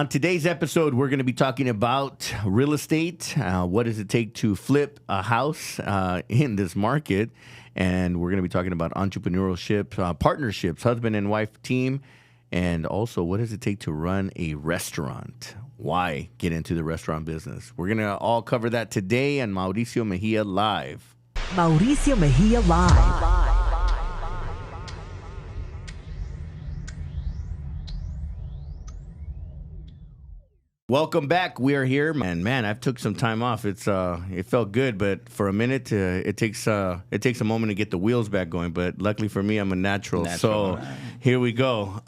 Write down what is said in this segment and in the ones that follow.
On today's episode, we're going to be talking about real estate. What does it take to flip a house in this market? And we're going to be talking about entrepreneurship, partnerships, husband and wife team, and also what does it take to run a restaurant? Why get into the restaurant business? We're going to all cover that today on Mauricio Mejia Live. Mauricio Mejia Live. Welcome back. We are here, man. I took some time off. It felt good, but for a minute, it takes a moment to get the wheels back going. But luckily for me, I'm a natural. So here we go.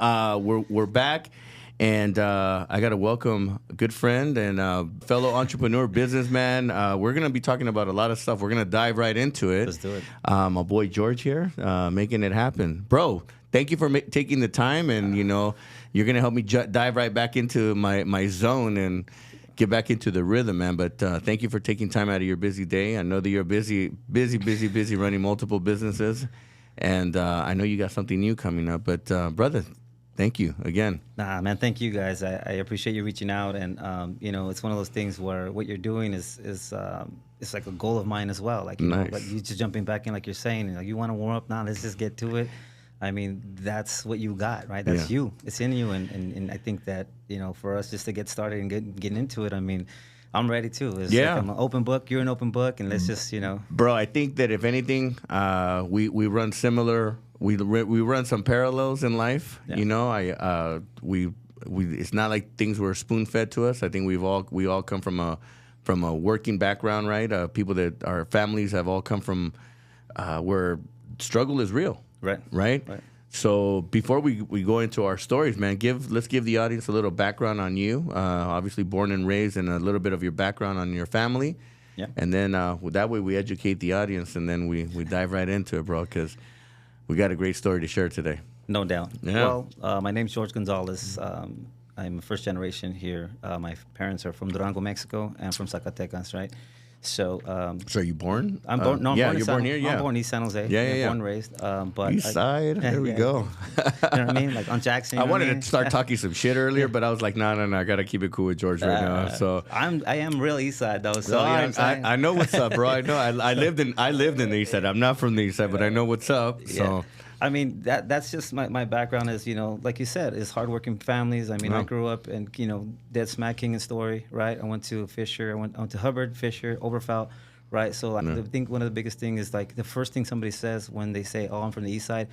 We're back, and I got to welcome a good friend and fellow entrepreneur, businessman. We're gonna be talking about a lot of stuff. We're gonna dive right into it. Let's do it. My boy George here, making it happen, bro. Thank you for taking the time, and you're going to help me dive right back into my zone and get back into the rhythm, man. But thank you for taking time out of your busy day. I know that you're busy running multiple businesses, and I know you got something new coming up. But brother, thank you again. Nah, man, thank you guys. I appreciate you reaching out, and it's one of those things where what you're doing is it's like a goal of mine as well. Like like you just jumping back in, like you're saying, and like you want to warm up now. Let's just get to it. I mean, that's what you got, right? That's you. It's in you, and I think that for us just to get started and getting into it, I mean, I'm ready too. Like I'm an open book. You're an open book, and let's just Bro, I think that if anything, we run similar. We run some parallels in life. Yeah. We it's not like things were spoon fed to us. I think we all come from a working background, right? People that our families have all come from where struggle is real. Right. So before we go into our stories, man, let's give the audience a little background on you. Obviously born and raised, and a little bit of your background on your family. Yeah. And then that way we educate the audience, and then we dive right into it, bro, because we got a great story to share today. No doubt. Yeah. Well, my name's George Gonzalez. I'm a first generation here. My parents are from Durango, Mexico, and from Zacatecas, right? So are you born? I'm born. No, I'm born here. Yeah, I'm born in East San Jose. Yeah. Born and raised. But East side. There we go. You know what I mean? Like on Jackson. I wanted to start talking some shit earlier, but I was like, no. I gotta keep it cool with George right now. So I am real East Side though. So I know what's up, bro. I know. I lived in the East Side. I'm not from the East Side, but I know what's up. So. Yeah. I mean, that's just my background is, like you said, is hardworking families. I mean, I grew up in, dead smack King and Story, right? I went to Fisher, I went to Hubbard, Fisher, Oberfeld, right? So I think one of the biggest things is like the first thing somebody says when they say, oh, I'm from the East Side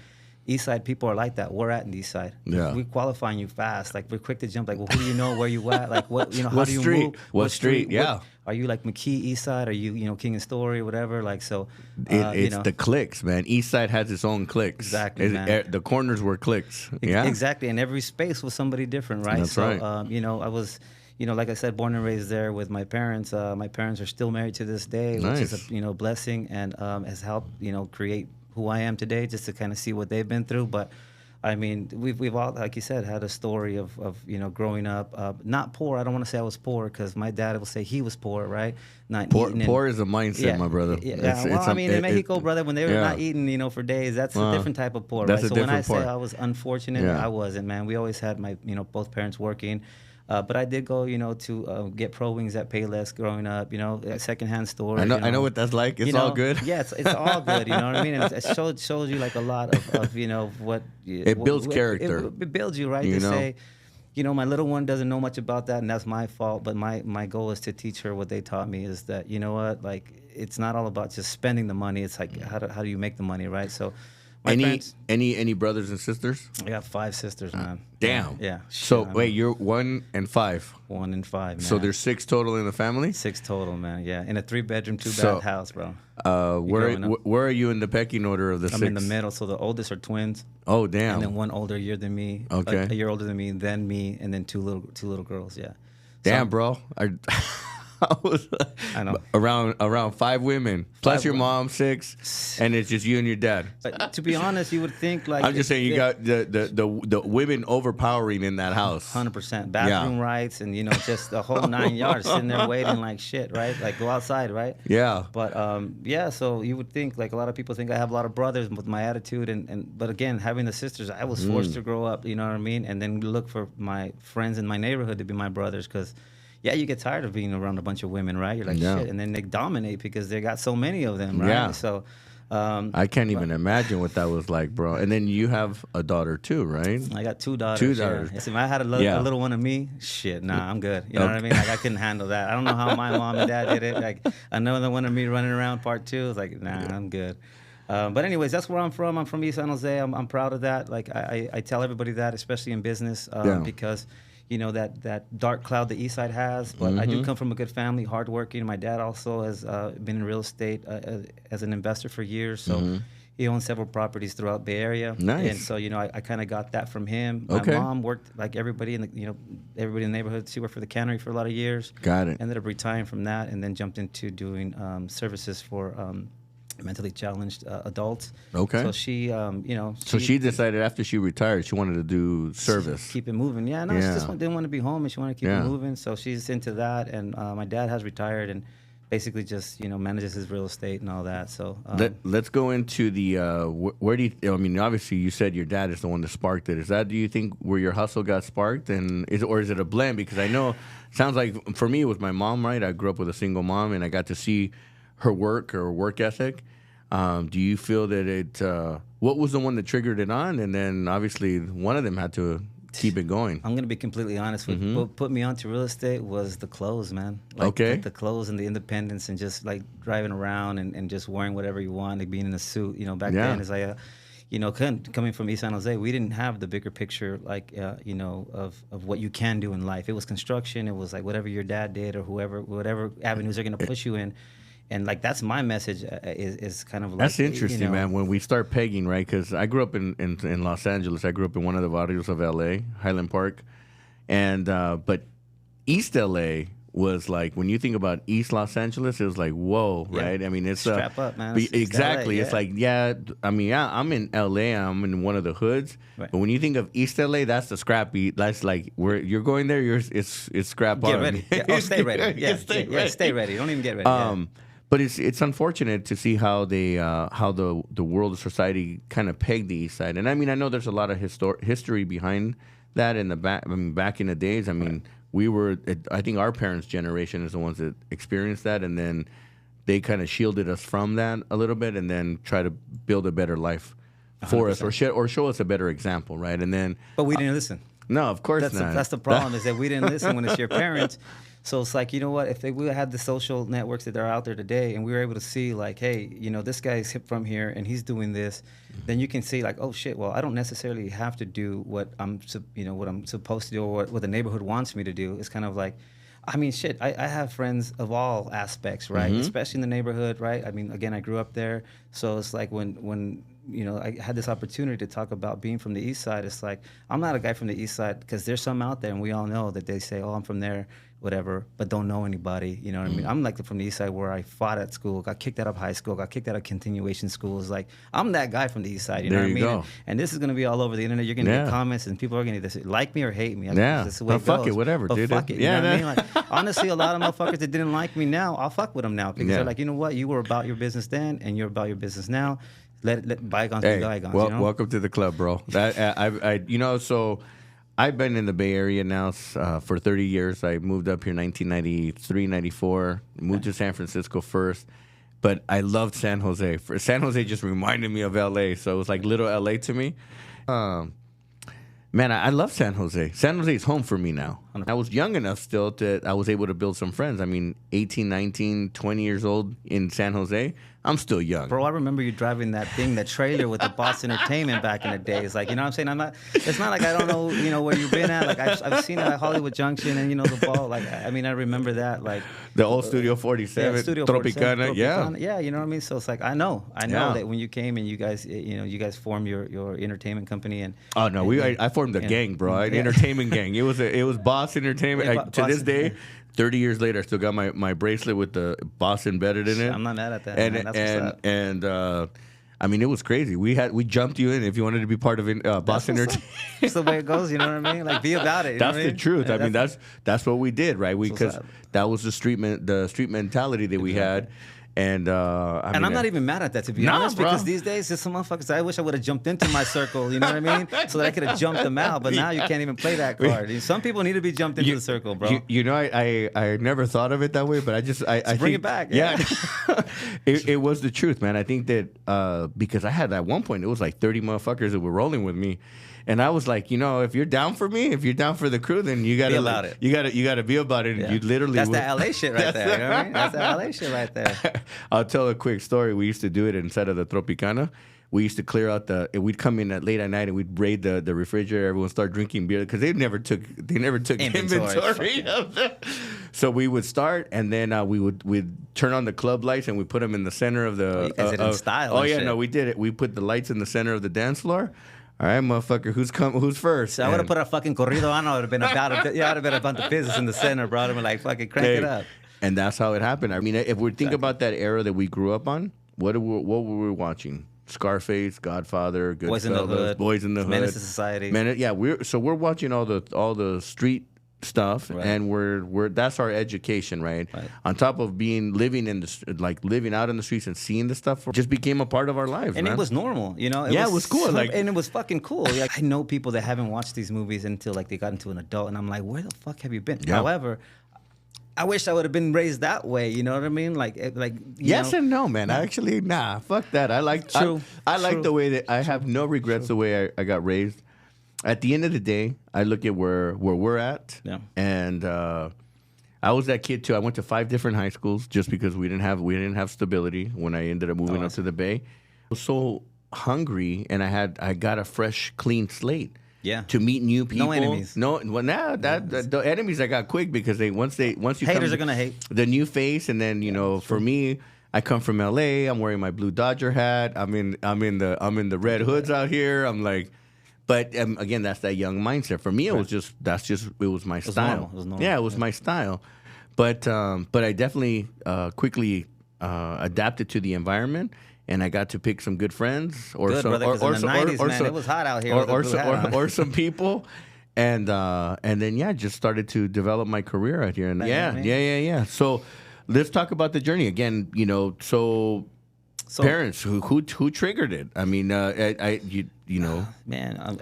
people are like that. We're at the East Side. Yeah. We're qualifying you fast. Like we're quick to jump. Like, well, who do you know? Where you at? Like what? How what do you street? move? What street? Yeah. Are you like McKee East Side? Are you King and Story? Whatever. Like so. It's the clicks, man. East Side has its own clicks. Exactly. The corners were clicks. Yeah. Exactly. And every space was somebody different, right? That's right. I was. Like I said, born and raised there with my parents. My parents are still married to this day, which is a blessing, and has helped create who I am today, just to kind of see what they've been through. But I mean, we've all, like you said, had a story of growing up not poor. I don't want to say I was poor because my dad will say he was poor, right? Not eating. Poor is a mindset, my brother. Yeah. In Mexico, brother, when they were not eating, for days, that's a different type of poor, right? So when I say I was unfortunate, I wasn't, man. We always had my both parents working. But I did go, to get Pro Wings at Payless growing up, at secondhand stores. I know what that's like. It's all good. Yeah, it's all good. You know what I mean? And it shows you like a lot of what it builds character. It builds you, right? To say, my little one doesn't know much about that, and that's my fault. But my goal is to teach her what they taught me is that like it's not all about just spending the money. It's like how do you make the money, right? So. Any brothers and sisters? I got 5 sisters, man. Damn. Yeah. So wait, you're 1 and 5. 1 and 5. Man. So there's 6 total in the family. 6 total, man. Yeah, in a 3-bedroom, 2-bath house, bro. Where are you in the pecking order of the 6? I'm in the middle. So the oldest are twins. Oh, damn. And then one older year than me. Okay. A year older than me, then me, and then two little girls. Yeah. Damn, bro. house. I know. Around 5 women, plus 5 your women. mom, 6, and it's just you and your dad. But to be honest, you would think like I'm just saying you got the women overpowering in that house. 100% bathroom rights, and just the whole 9 yards, sitting there waiting like shit, right? Like go outside, right? Yeah. But yeah, so you would think like a lot of people think I have a lot of brothers with my attitude, but again, having the sisters, I was forced to grow up, you know what I mean? And then look for my friends in my neighborhood to be my brothers, because yeah, you get tired of being around a bunch of women, right? You're like, shit. And then they dominate because they got so many of them, right? Yeah. So I can't even imagine what that was like, bro. And then you have a daughter too, right? I got 2 daughters. 2 daughters. Yeah. If I had a little one of me, shit, nah, I'm good. You know what I mean? Like I couldn't handle that. I don't know how my mom and dad did it. Like another one of me running around part 2. It's like, nah, I'm good. But anyways, that's where I'm from. I'm from East San Jose. I'm proud of that. Like I tell everybody that, especially in business, because that dark cloud the East Side has. But I do come from a good family, hardworking. My dad also has been in real estate as an investor for years. So he owns several properties throughout Bay Area. Nice. And so I kind of got that from him. My mom worked like everybody in the neighborhood. She worked for the cannery for a lot of years. Got it. Ended up retiring from that, and then jumped into doing services for mentally challenged adults. Okay. So she, So she decided after she retired, she wanted to do service. Keep it moving. Yeah, no, she just didn't want to be home, and she wanted to keep it moving. So she's into that, and my dad has retired and basically just manages his real estate and all that. So let's go into the where do you? I mean, obviously you said your dad is the one that sparked it. Is that, do you think, where your hustle got sparked, and is it a blend? Because I know, sounds like for me it was my mom, right? I grew up with a single mom, and I got to see her work ethic. Do you feel that it? What was the one that triggered it on? And then obviously one of them had to keep it going. I'm gonna be completely honest with you. What put me onto real estate was the clothes, man. Like, okay. The clothes and the independence, and just like driving around and just wearing whatever you want, like being in a suit. Back then, as I, coming from East San Jose, we didn't have the bigger picture, like of what you can do in life. It was construction. It was like whatever your dad did or whatever avenues they're gonna push you in. And like that's my message is kind of like, that's interesting, man. When we start pegging, right? Because I grew up in Los Angeles. I grew up in one of the barrios of LA, Highland Park, and but East LA was like, when you think about East Los Angeles, it was like, whoa, right? I mean, it's strap up, man. Exactly. LA, it's like, I mean, I'm in LA. I'm in one of the hoods. Right. But when you think of East LA, that's the scrappy. That's like where you're going there. It's scrap on. Get ready. Stay ready. Yeah, stay ready. Don't even get ready. But it's unfortunate to see how the world of society kind of pegged the East Side. And I mean, I know there's a lot of history behind that in the back. I mean, back in the days, I mean, we were. I think our parents' generation is the ones that experienced that, and then they kind of shielded us from that a little bit, and then try to build a better life for 100%. Us, or show us a better example, right? And then, but we didn't listen. No, of course not. That's the problem, is that we didn't listen when it's your parents. So it's like, you know what, if we had the social networks that are out there today, and we were able to see like, hey, this guy's hip from here and he's doing this, then you can see like, oh shit, well, I don't necessarily have to do what I'm supposed to do, or what the neighborhood wants me to do. It's kind of like, I mean, shit, I have friends of all aspects, right? Especially in the neighborhood, right? I mean, again, I grew up there. So it's like when I had this opportunity to talk about being from the East Side, it's like, I'm not a guy from the East Side, because there's some out there, and we all know that they say, oh, I'm from there, whatever, but don't know anybody, you know what I mean? I'm like from the East Side, where I fought at school, got kicked out of high school, got kicked out of continuation schools. Like, I'm that guy from the East Side, you know what I mean? And this is going to be all over the internet. You're going to get comments, and people are going to either like me or hate me. That's the way it fuck goes. it, whatever, but dude. Fuck it, you know what I mean? Like, honestly, a lot of motherfuckers that didn't like me now, I'll fuck with them now, because they're like, you know what? You were about your business then, and you're about your business now. Let bygones be bygones. Well, welcome to the club, bro. So I've been in the Bay Area now for 30 years. I moved up here in 1993, 94. Moved to San Francisco first. But I loved San Jose. San Jose just reminded me of LA. So it was like little LA to me. Man, I love San Jose. San Jose is home for me now. I was young enough still that I was able to build some friends. I mean, 18, 19, 20 years old in San Jose. I'm still young. Bro, I remember you driving that trailer with the Boss Entertainment back in the days. Like, you know what I'm saying? It's not like I don't know, where you've been at. Like, I've seen it at Hollywood Junction and, the ball. Like, I mean, I remember that. Like, the old Studio 47, Studio Tropicana. Yeah, you know what I mean? So it's like, I know that when you came and you guys formed your entertainment company. And oh, no, I formed a gang, bro. An entertainment gang. It was Boss Entertainment. To this day, 30 years later, I still got my bracelet with the boss embedded in it. I'm not mad at that. And and I mean, it was crazy. We jumped you in if you wanted to be part of Boston Entertainment. That's the way it goes. You know what I mean? Like, be about it. That's the truth. I mean, that's what we did, right? Because that was the street mentality that we had. And I'm not even mad at that, to be honest, because these days, there's some motherfuckers. I wish I would have jumped into my circle. You know what I mean? So that I could have jumped them out. But now you can't even play that card. Some people need to be jumped into the circle, bro. You know, I never thought of it that way, but I bring think, it back. Yeah, it was the truth, man. I think that because I had at one point it was like 30 motherfuckers that were rolling with me. And I was like, if you're down for me, if you're down for the crew, then you gotta be about it. You gotta be about it. And you literally that's the LA shit right there. You know what I mean? That's the LA shit right there. I'll tell a quick story. We used to do it inside of the Tropicana. We used to clear out we'd come in at late at night and we'd raid the refrigerator. Everyone start drinking beer because they never took inventory of that. So we would start and then we'd turn on the club lights and we put them in the center of the. You guys did it in style. Oh yeah, shit. No, we did it. We put the lights in the center of the dance floor. All right, motherfucker, who's first? So I would have put a fucking corrido on. I would have been about the business in the center, bro. I'd have been like, fucking crank it up. And that's how it happened. I mean, if we think about that era that we grew up on, what were we watching? Scarface, Godfather, Goodfellas, Boys in the Hood, Menace to Society. We're watching all the street stuff, right. And we're that's our education, right? On top of living out in the streets and seeing the stuff, just became a part of our lives, and man. It was normal, It was cool, and it was fucking cool. Like, I know people that haven't watched these movies until like they got into an adult, and I'm like, where the fuck have you been? Yeah. However, I wish I would have been raised that way. You know what I mean? Yes and no, man. Actually, fuck that. I like the way that I have no regrets the way I got raised. At the end of the day, I look at where we're at, and I was that kid too. I went to 5 different high schools just because we didn't have stability when I ended up moving up to the Bay. I was so hungry, and I got a fresh, clean slate. Yeah. To meet new people. No enemies. The enemies I got quick because once you haters are gonna hate the new face, and then for me. I come from LA. I'm wearing my blue Dodger hat. I'm in the red hoods out here. I'm like. But again, that's that young mindset. For me, it was it was my style. It was normal. Yeah, it was my style. But I definitely quickly adapted to the environment, and I got to pick some good friends, or in the 90s, man, it was hot out here, or some people, and then just started to develop my career out here. And yeah. So let's talk about the journey again. So parents who triggered it. I mean, man,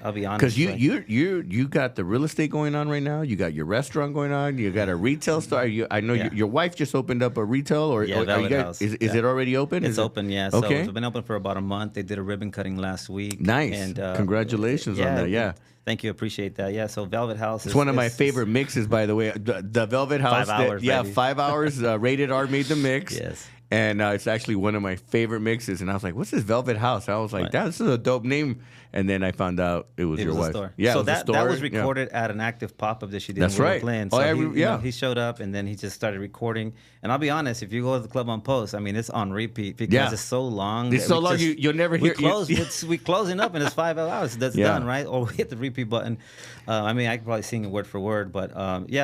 I'll be honest. Because you got the real estate going on right now. You got your restaurant going on. You got a retail store. I know your wife just opened up a retail, Velvet House. Is it already open? It's open, yeah. So it's been open for about a month. They did a ribbon cutting last week. Nice. And congratulations on that. Yeah. Thank you, appreciate that. Yeah, so Velvet House is one of my favorite mixes, by the way. The Velvet House. 5 hours. 5 hours. Rated R made the mix. Yes. And it's actually one of my favorite mixes. And I was like, what's this Velvet House? I was like, this is a dope name. And then I found out it was your wife. Store. Yeah, so it was a store. that was recorded at an active pop-up that she did in Brooklyn. So he showed up, and then he just started recording. And I'll be honest, if you go to the Club on Post, I mean, it's on repeat because it's so long. It's so long, you'll never hear it. We're closing up, and it's 5 hours. That's done, right? Or we hit the repeat button. I mean, I could probably sing it word for word. But,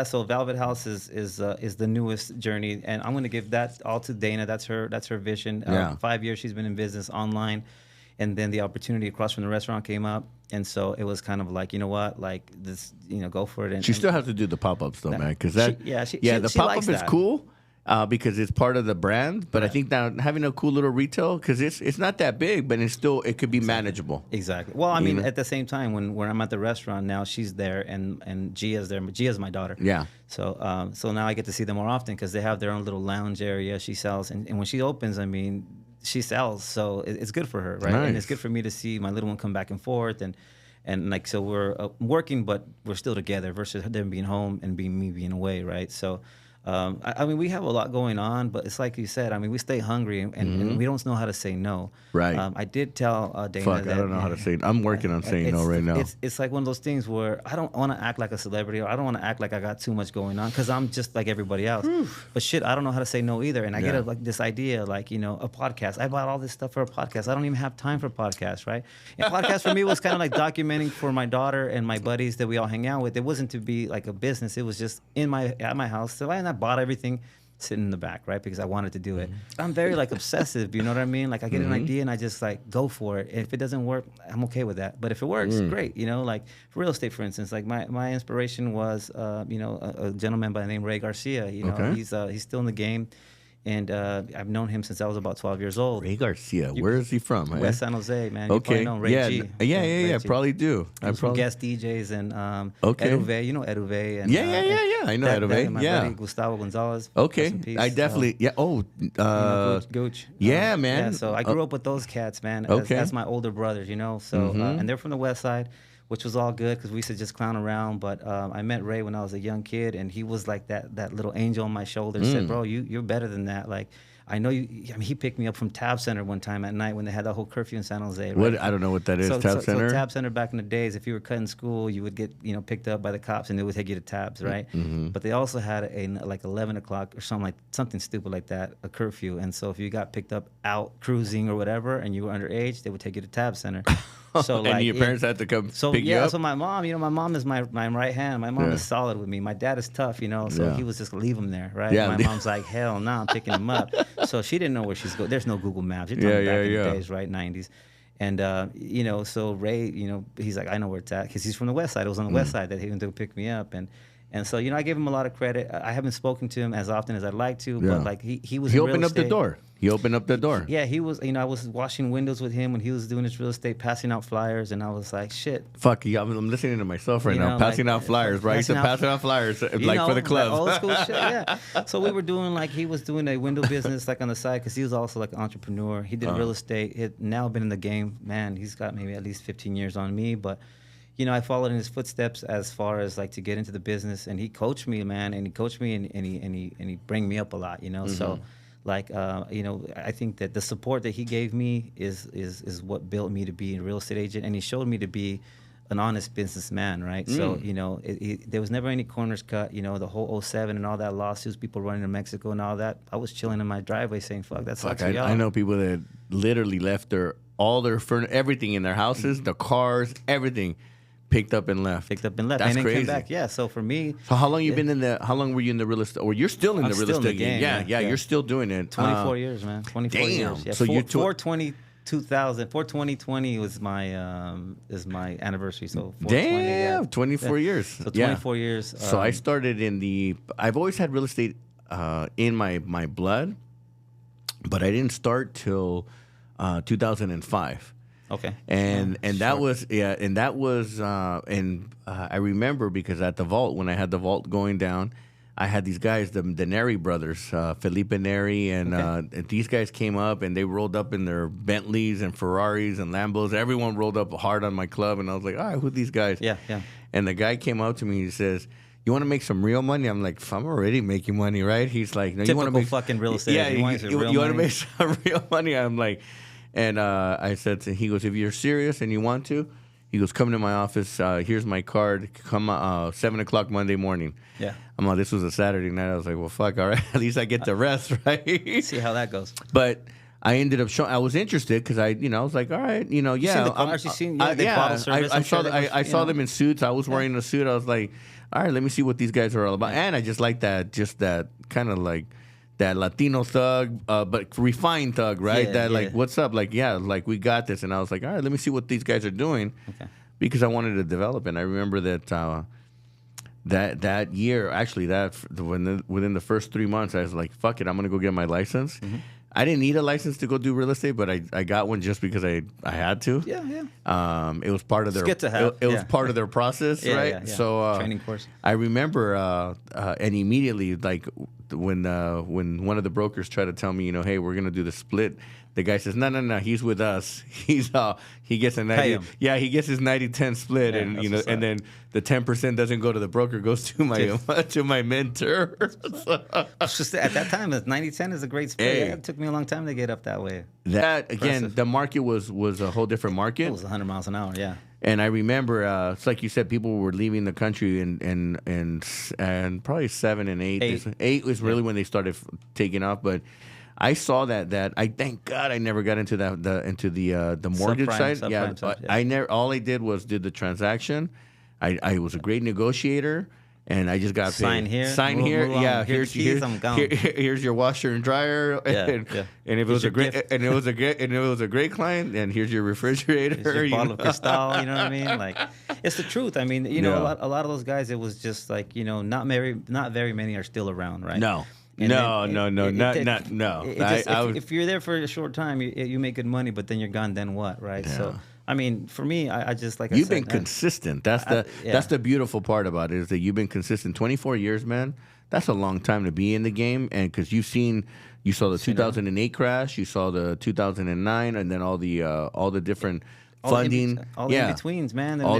so Velvet House is the newest journey. And I'm going to give that all to Dana. That's her vision. 5 years she's been in business online. And then the opportunity across from the restaurant came up. And so it was kind of like, you know what, like this, go for it. And she still has to do the pop-ups though, man. Because the she pop-up is cool because it's part of the brand. But I think that having a cool little retail, because it's not that big, but it could be manageable. Exactly. Well, I mean, at the same time, when I'm at the restaurant now, she's there and Gia's there. Gia's my daughter. Yeah. So now I get to see them more often because they have their own little lounge area. She sells, and when she opens, I mean, she sells, so it's good for her, right? Nice. And it's good for me to see my little one come back and forth, and like, so we're working, but we're still together versus them being home and me being away, right? So I mean, we have a lot going on, but it's like you said. I mean, we stay hungry, and we don't know how to say no. Right. I did tell Dana that I don't know how to say. I'm working on saying no right now. It's like one of those things where I don't want to act like a celebrity, or I don't want to act like I got too much going on, because I'm just like everybody else. But shit, I don't know how to say no either. And I get this idea, like, a podcast. I bought all this stuff for a podcast. I don't even have time for podcasts, right? And podcast for me was kind of like documenting for my daughter and my buddies that we all hang out with. It wasn't to be like a business. It was just at my house. So I'm bought everything sitting in the back, right? Because I wanted to do it. I'm very like obsessive, you know what I mean? Like I get an idea and I just like go for it. And if it doesn't work, I'm okay with that. But if it works, great. You know, like for real estate, for instance, like my inspiration was, you know, a gentleman by the name Ray Garcia. You know, he's still in the game. And I've known him since I was about 12 years old. Ray Garcia, where is he from? West San Jose, man. You Okay. probably know Ray G. Yeah. Probably do. I'm from guest DJs and Eruve. You know Eruve. And, Yeah. I know Eruve. My buddy Gustavo Gonzalez. Okay. Rest in peace. I definitely. Yeah. Oh. You know, Gooch. Yeah, man. Yeah, so I grew up with those cats, man. Okay. As my older brothers, you know. So and they're from the West Side, which was all good because we used to just clown around. But I met Ray when I was a young kid, and he was like that little angel on my shoulder. Said, "Bro, you're better than that." Like. I know you. I mean, he picked me up from Tab Center one time at night when they had that whole curfew in San Jose. Right? What? I don't know what that is. Tab Center. So Tab Center back in the days, if you were cutting school, you would get picked up by the cops and they would take you to Tabs, right? But they also had like 11 o'clock or something stupid like that, a curfew. And so if you got picked up out cruising or whatever, and you were underage, they would take you to Tab Center. So and like, your parents had to come pick you up? So my mom, my mom is my right hand. My mom is solid with me. My dad is tough, so he was just leave him there, right? Yeah. My mom's like, hell no, I'm picking him up. So she didn't know where she's going. There's no Google Maps. You're talking back in the days, right? 90s. And, so Ray, he's like, I know where it's at because he's from the West Side. It was on the West Side that he went to pick me up. And so, I gave him a lot of credit. I haven't spoken to him as often as I'd like to, but like he was. He in opened real up estate. the door. He opened up the door. Yeah, he was. I was washing windows with him when he was doing his real estate, passing out flyers, and I was like, shit. Fuck, I'm listening to myself right now, passing out flyers, right? He's passing out flyers, like for the club. Old school shit, yeah. So we were doing he was doing a window business like on the side because he was also like an entrepreneur. He did real estate. He had now been in the game. Man, he's got maybe at least 15 years on me, but. I followed in his footsteps as far as like to get into the business, and he coached me, man, and he bring me up a lot, So, like, I think that the support that he gave me is what built me to be a real estate agent, and he showed me to be an honest businessman, right? So, there was never any corners cut. The whole 07 and all that lawsuits, people running to Mexico and all that. I was chilling in my driveway saying, "Fuck, that sucks for y'all." I know people that literally left all their everything in their houses, the cars, everything. Picked up and left. That's and then crazy. Came back. Yeah. So for me. So how long you been how long were you in the real estate? Or you're still in the real estate game? Yeah. You're still doing it. 24 years, man. 24 years. Yeah. So you're 2020 was my anniversary. So 24 years. So 24 years. So I started I've always had real estate in my blood, but I didn't start till 2005. Okay. And that was I remember because at the vault, when I had the vault going down, I had these guys, the Neri brothers, Felipe Neri, and these guys came up and they rolled up in their Bentleys and Ferraris and Lambos. Everyone rolled up hard on my club, and I was like, all right, who are these guys? Yeah. And the guy came up to me, he says, "You want to make some real money?" I'm like, "I'm already making money, right?" He's like, "No, Typical you want to make fucking real estate. Yeah, you want to make money? some real money?" I'm like. And I said he goes, "If you're serious and you want to," he goes, "come to my office. Here's my card. Come 7 o'clock Monday morning." Yeah. I'm like, this was a Saturday night. I was like, well, fuck, all right. At least I get to rest, right? See how that goes. But I ended up showing. I was interested because I was like, all right, Seen the cars? You seen? They bottle service. I saw them in suits. I was wearing a suit. I was like, all right, let me see what these guys are all about. And I just like that kind of like. That Latino thug, but refined thug, right? Like, what's up? Like, like we got this. And I was like, all right, let me see what these guys are doing, because I wanted to develop. And I remember that that year, actually, within the first 3 months, I was like, fuck it, I'm gonna go get my license. I didn't need a license to go do real estate, but I got one just because I had to. Yeah. It was part of their. It's good to have. It was part of their process, right? Yeah. So training course. I remember, and immediately, like when one of the brokers tried to tell me, hey, we're gonna do the split. The guy says, no, he's with us. He gets a 90. Yeah, he gets his 90-10 split, and and then the 10% doesn't go to the broker, goes to my mentor. It's just at that time, 90-10 is a great split. Hey. It took me a long time to get up that way. That again, the market was a whole different market. It was 100 miles an hour, yeah. And I remember, it's like you said, people were leaving the country, and probably 7 and 8. 8 was really when they started taking off, but. I saw that I thank God I never got into the mortgage side. I never. All I did was did the transaction. I was a great negotiator, And I just got paid. Sign here. Sign move, here. Move yeah. Here's the keys. I'm gone. Here's your washer and dryer. And if it was a great client, and here's your refrigerator. Here's your bottle of Cristal. You know what I mean? Like, it's the truth. I mean, you know, a lot of those guys. It was just like, you know, not very many are still around, right? No. And no. If you're there for a short time, you make good money, but then you're gone. Then what, right? Yeah. So. I mean, for me, I just like you've been consistent. That's the beautiful part about it, is that you've been consistent. 24 years, man. That's a long time to be in the game, and because you saw the 2008 crash, you saw the 2009, and then all the different funding, all the in betweens, man. And all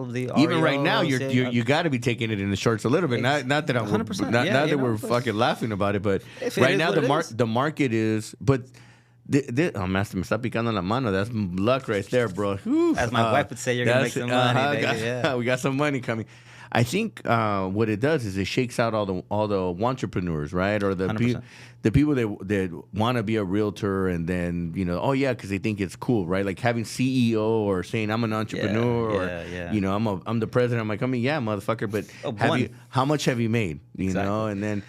of the even right now, you got to be taking it in the shorts a little bit. Not that I'm 100%. That we're fucking laughing about it, but right now the market is, but. Oh, master, me está picando la mano. That's luck right there, bro. Whew. As my wife would say, you're gonna make some money, baby. We got some money coming. I think what it does is it shakes out all the entrepreneurs, right? Or the people that want to be a realtor, and then because they think it's cool, right? Like having CEO or saying I'm an entrepreneur, or I'm the president of my company. Yeah, motherfucker. But how much have you made? You know, and then.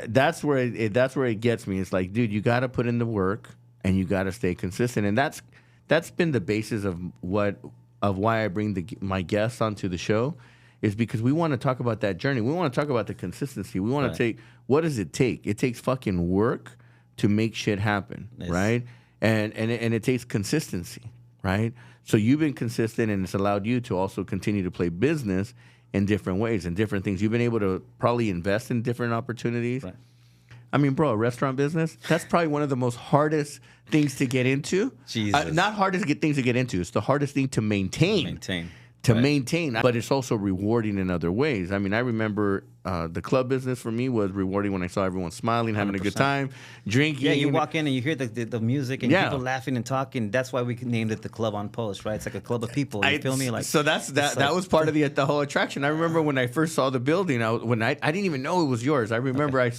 That's where it gets me. It's like, dude, you got to put in the work and you got to stay consistent, and that's been the basis of why I bring my guests onto the show, is because we want to talk about that journey. We want to talk about the consistency. We want to take, what does it take? It takes fucking work to make shit happen, right? And it takes consistency, right? So you've been consistent, and it's allowed you to also continue to play business in different ways and different things. You've been able to probably invest in different opportunities. Right. I mean, bro, a restaurant business, that's probably one of the most hardest things to get into. Jesus. Not hardest things to get into. It's the hardest thing to maintain. Maintain. But it's also rewarding in other ways. I mean, I remember the club business for me was rewarding when I saw everyone smiling, having 100%. A good time, drinking. Yeah, you walk in and you hear the music and people laughing and talking. That's why we named it the Club on Post, right? It's like a club of people. You feel me? Like, so that was part of the whole attraction. I remember when I first saw the building, I didn't even know it was yours. I remember I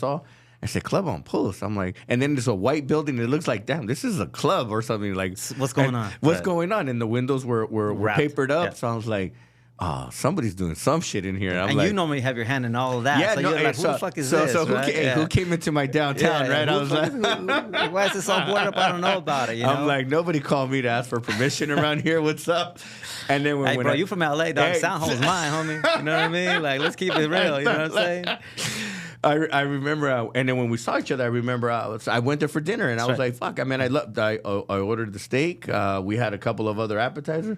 said Club on Post. I'm like, and then there's a white building. It looks like, damn, this is a club or something. Like, what's going on? What's going on? And the windows were papered up. Yeah. So I was like, oh, somebody's doing some shit in here. And you normally have your hand in all of that. Yeah, so you're like, who the fuck is this? So who came into my downtown, right? I was like, why is this all boarded up? I don't know about it. I'm like, nobody called me to ask for permission around here. What's up? And then when you from LA, dog. Sound home's mine, homie. You know what I mean? Like, let's keep it real. You know what I'm saying? I remember, and then when we saw each other, I remember I went there for dinner, and I was like, "Fuck!" I mean, I ordered the steak. We had a couple of other appetizers,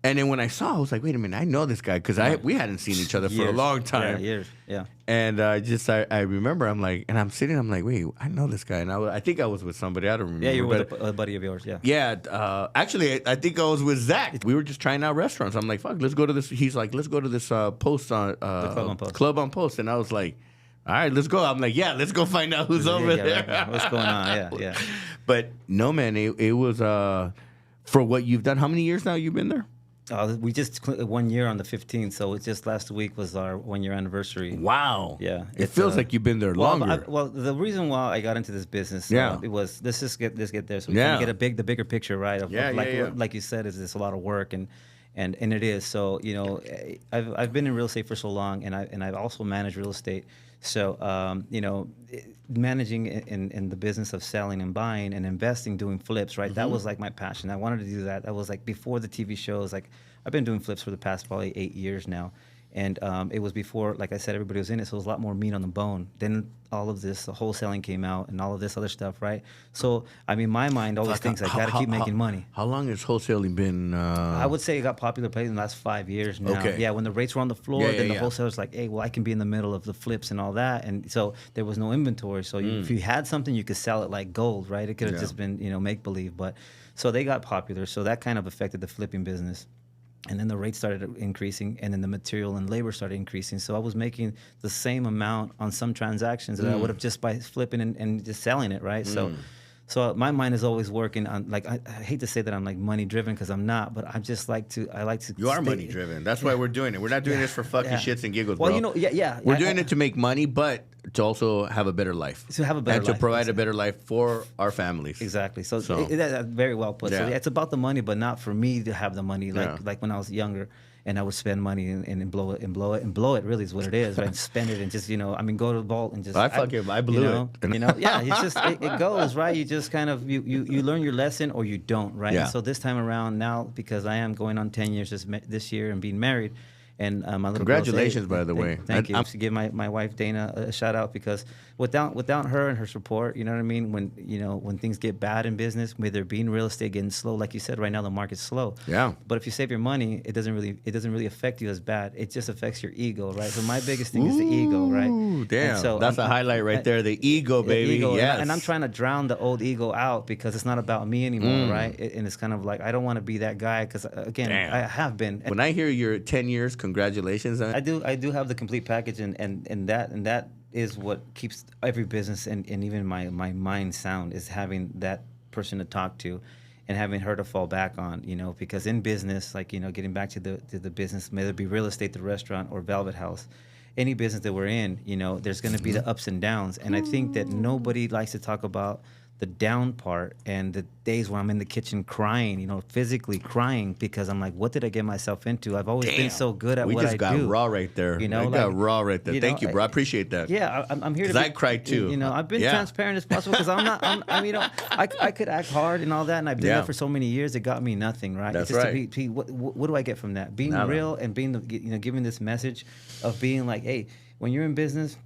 and then when I saw, I was like, "Wait a minute, I know this guy," because we hadn't seen each other for a long time. Yeah, years. Yeah. And I remember, I'm like, and I'm sitting, I'm like, wait, I know this guy, and I think I was with somebody, I don't remember. Yeah, you were with a buddy of yours. Yeah. Yeah. Actually, I think I was with Zach. We were just trying out restaurants. I'm like, fuck, let's go to this. He's like, let's go to this post on the Club on Post, and I was like, all right, let's go. I'm like, yeah, let's go find out who's over there. Right. What's going on? Yeah. But no, man, it was for what you've done. How many years now you've been there? We just 1 year on the 15th, so it just last week was our 1 year anniversary. Wow. Yeah. It feels like you've been there longer. Well, the reason why I got into this business, it was let's get there, so we can get the bigger picture, right? Like you said, it's a lot of work and it is. So I've been in real estate for so long, and I've also managed real estate. So, managing in the business of selling and buying and investing, doing flips, right? Mm-hmm. That was like my passion. I wanted to do that. That was like before the TV shows. Like I've been doing flips for the past probably 8 years now. And it was before, like I said, everybody was in it, so it was a lot more meat on the bone. Then all of this wholesaling came out and all of this other stuff, right? So, I mean, my mind always thinks I got to keep making money. How long has wholesaling been? I would say it got popular probably in the last 5 years now. Okay. Yeah, when the rates were on the floor, then the wholesaler's like, hey, well, I can be in the middle of the flips and all that. And so there was no inventory. So if you had something, you could sell it like gold, right? It could have just been, make-believe. But so they got popular. So that kind of affected the flipping business. And then the rates started increasing, and then the material and labor started increasing. So I was making the same amount on some transactions that I would have just by flipping and just selling it, right? So my mind is always working on, like, I hate to say that I'm like money driven because I'm not, but I like to. You are money driven. That's why we're doing it. We're not doing this for fucking shits and giggles, bro. Well, We're doing it to make money, but to also have a better life. To have a better life. And to provide a better life for our families. Exactly. That's very well put. Yeah. So it's about the money, but not for me to have the money like when I was younger. and I would spend money and blow it and blow it and blow it. Really is what it is, right? And spend it and just go to the vault and just. I blew it. Yeah, it's just it goes right. You just kind of you learn your lesson or you don't, right? Yeah. And so this time around now, because I am going on 10 years this year and being married. And my little congratulations, by the way. Thank you. To give my wife Dana a shout out, because without her and her support, you know what I mean. When things get bad in business, whether it be in real estate getting slow, like you said, right now the market's slow. Yeah. But if you save your money, it doesn't really affect you as bad. It just affects your ego, right? So my biggest thing is the ego, right? Ooh, damn. So that's a highlight right there. The ego, baby. Ego, yes. And I'm trying to drown the old ego out because it's not about me anymore, right? And it's kind of like I don't want to be that guy because again, Damn. I have been. When I hear your 10 years, congratulations. I do have the complete package, and that is what keeps every business and even my mind sound, is having that person to talk to and having her to fall back on, because in business, like, getting back to the business, whether it be real estate, the restaurant, or Velvet House, any business that we're in, there's going to be the ups and downs. And I think that nobody likes to talk about the down part and the days where I'm in the kitchen crying, physically crying, because I'm like, what did I get myself into? I've always been so good at what I do. We just got raw right there. Got raw right there. Thank you, bro. I appreciate that. Yeah, I'm here to. Because I cried too. I've been transparent as possible because I could act hard and all that, and I've done that for so many years. It got me nothing, right? That's just right. To be, what do I get from that? Being real and being giving this message of being like, hey, when you're in business,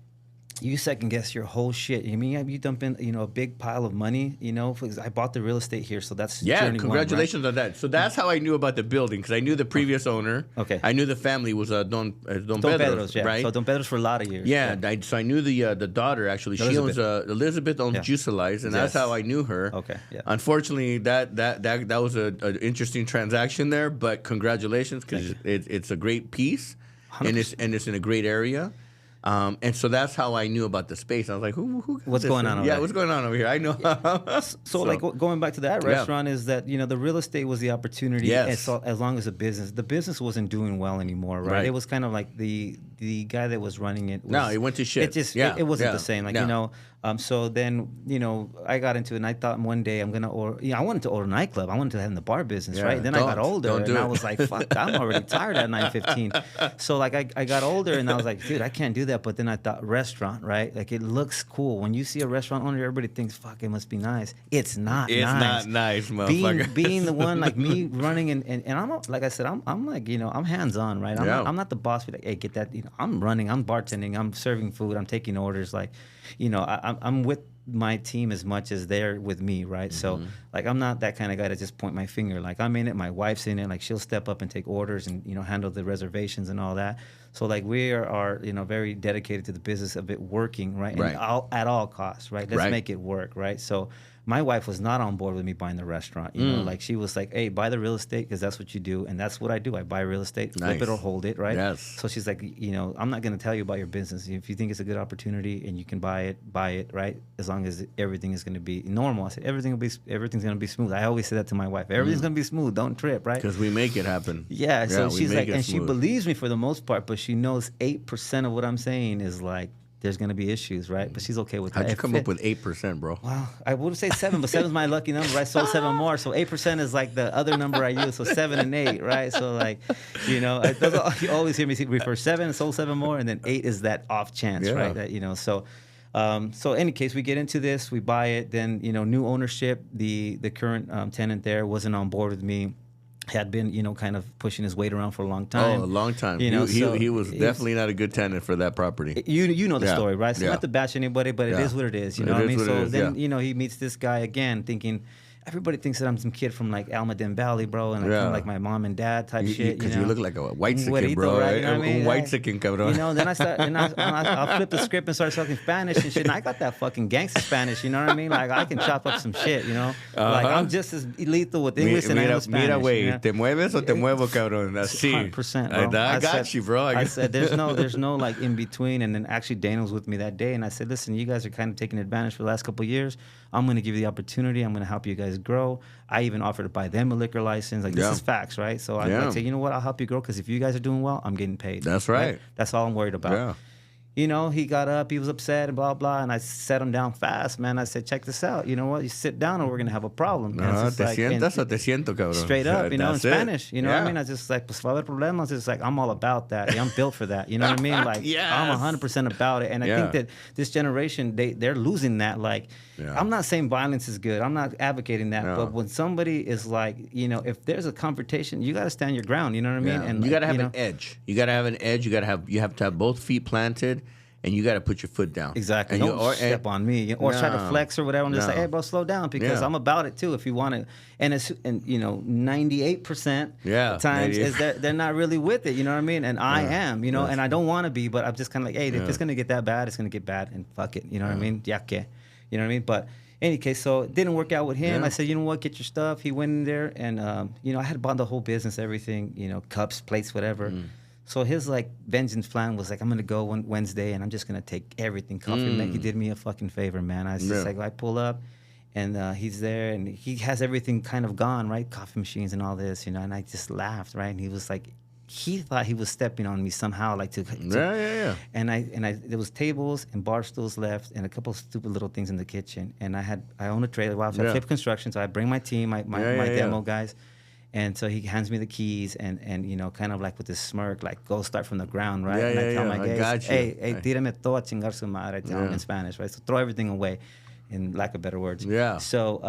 you second guess your whole shit. I mean, you dump in, a big pile of money, because I bought the real estate here, so that's journey congratulations one, right? on that. So that's how I knew about the building, because I knew the previous owner. Okay. I knew the family was Don Pedro's, yeah. right? So Don Pedro's for a lot of years. Yeah, so I knew the daughter, actually. Elizabeth owns Juicalize, and that's how I knew her. Okay, yeah. Unfortunately, that was an interesting transaction there, but congratulations, because it's a great piece, 100%. and it's in a great area. And so that's how I knew about the space. I was like, what's going on over here? Yeah, what's going on over here? I know. So like going back to that restaurant is that, the real estate was the opportunity. Yes. As long as the business wasn't doing well anymore, right? It was kind of like the guy that was running it. It went to shit. It wasn't the same. Like, so then, I got into it and I thought one day I'm going to order, I wanted to order a nightclub. I wanted to have in the bar business, right? Then I got older and I was like, fuck, I'm already tired at 9:15. So like I got older and I was like, dude, I can't do that. But then I thought restaurant, right? Like it looks cool. When you see a restaurant owner, everybody thinks, fuck, it must be nice. It's not nice. It's not nice, motherfucker. Being the one like me running and I'm like I said, I'm like, I'm hands on, right? I'm not the boss. Be like, hey, get that. I'm running, I'm bartending, I'm serving food, I'm taking orders. Like, I'm with my team as much as they're with me, right? Mm-hmm. So like I'm not that kind of guy to just point my finger. Like I'm in it, my wife's in it, like she'll step up and take orders and handle the reservations and all that. So like we are very dedicated to the business of it working, right? Right. And at all costs, right? Let's make it work, right? So my wife was not on board with me buying the restaurant. Like she was like, hey, buy the real estate because that's what you do. And that's what I do. I buy real estate, flip it or hold it, right? Yes. So she's like, I'm not going to tell you about your business. If you think it's a good opportunity and you can buy it, right? As long as everything is going to be normal. I said, everything's going to be smooth. I always say that to my wife. Everything's going to be smooth. Don't trip, right? Because we make it happen. Yeah. So she's like, and she believes me for the most part, but she knows 8% of what I'm saying is like, there's going to be issues, right? But she's okay with that. How'd you come up with 8%, bro? Well, I would say 7, but 7 is my lucky number. I sold 7 more, so 8% is like the other number I use. So 7 and 8, right? So like, you always hear me refer 7 and sold 7 more, and then 8 is that off chance, right? That So any case, we get into this, we buy it. Then new ownership. The current tenant there wasn't on board with me. Had been, kind of pushing his weight around for a long time. Oh, a long time. He was definitely not a good tenant for that property. You know the story, right? So not to bash anybody, but it is what it is. You know what I mean? So then, he meets this guy again thinking, everybody thinks that I'm some kid from like Almaden Valley, bro, and I come like my mom and dad type shit. Because you look like a white chicken, bro. Right? You know what I mean? White chicken, cabrón. Then I start, and I'll flip the script and start talking Spanish and shit. And I got that fucking gangster Spanish, you know what I mean? Like I can chop up some shit, Like I'm just as lethal with English and I know Spanish. Mira, güey, ¿te mueves o te muevo, cabrón? Así. 100%, bro. I got you, bro. I said, there's no like in between. And then actually Dana was with me that day, and I said, listen, you guys are kind of taking advantage for the last couple of years. I'm going to give you the opportunity. I'm going to help you guys grow. I even offered to buy them a liquor license. Like, this is facts, right? So I say, you know what? I'll help you grow because if you guys are doing well, I'm getting paid. That's right. That's all I'm worried about. Yeah. You know, he got up, he was upset and blah, blah. And I sat him down fast, man. I said, check this out. You know what? You sit down or we're going to have a problem. No, te sientas o te siento, cabrón. Straight up, you know, in Spanish. You know what I Yeah. mean? I just like, pues va a haber problemas. It's like, I'm all about that. I'm built for that. You know what I mean? Like, Yes. I'm 100% about it. And I think that this generation, they're losing that. Like, I'm not saying violence is good. I'm not advocating that. No. But when somebody is like, you know, if there's a confrontation, you got to stand your ground. You know what I mean? Yeah. And you got to have know, an edge. You got to have an edge. You have to have both feet planted. And you got to put your foot down. Exactly. And Don't step on me or try to flex or whatever. I'm just like, hey, bro, slow down because I'm about it too. If you want to, and you know, 98% of times is they're not really with it. You know what I mean? And I am. You know, and I don't want to be, but I'm just kind of like, hey, if it's gonna get that bad, it's gonna get bad, and fuck it. You know what I mean? Ya que. You know what I mean? But any case, so it didn't work out with him. I said, you know what, get your stuff. He went in there, and you know, I had bought the whole business, everything. You know, cups, plates, whatever. So his like vengeance plan was like, I'm gonna go one Wednesday and I'm just gonna take everything. Coffee man, he did me a fucking favor, man. I was just like, I pull up, and he's there, and he has everything kind of gone, right? Coffee machines and all this, you know. And I just laughed, right? And he was like, he thought he was stepping on me somehow, like to And there was tables and bar stools left, and a couple of stupid little things in the kitchen. And I own a trailer. Well, I flip construction, so I bring my team, my demo guys. And so he hands me the keys and you know, kind of like with this smirk, like, go start from the ground, right? And I tell my guys, hey, tírame todo a chingar su madre, I tell him in Spanish, right? So throw everything away, in lack of better words. Yeah. So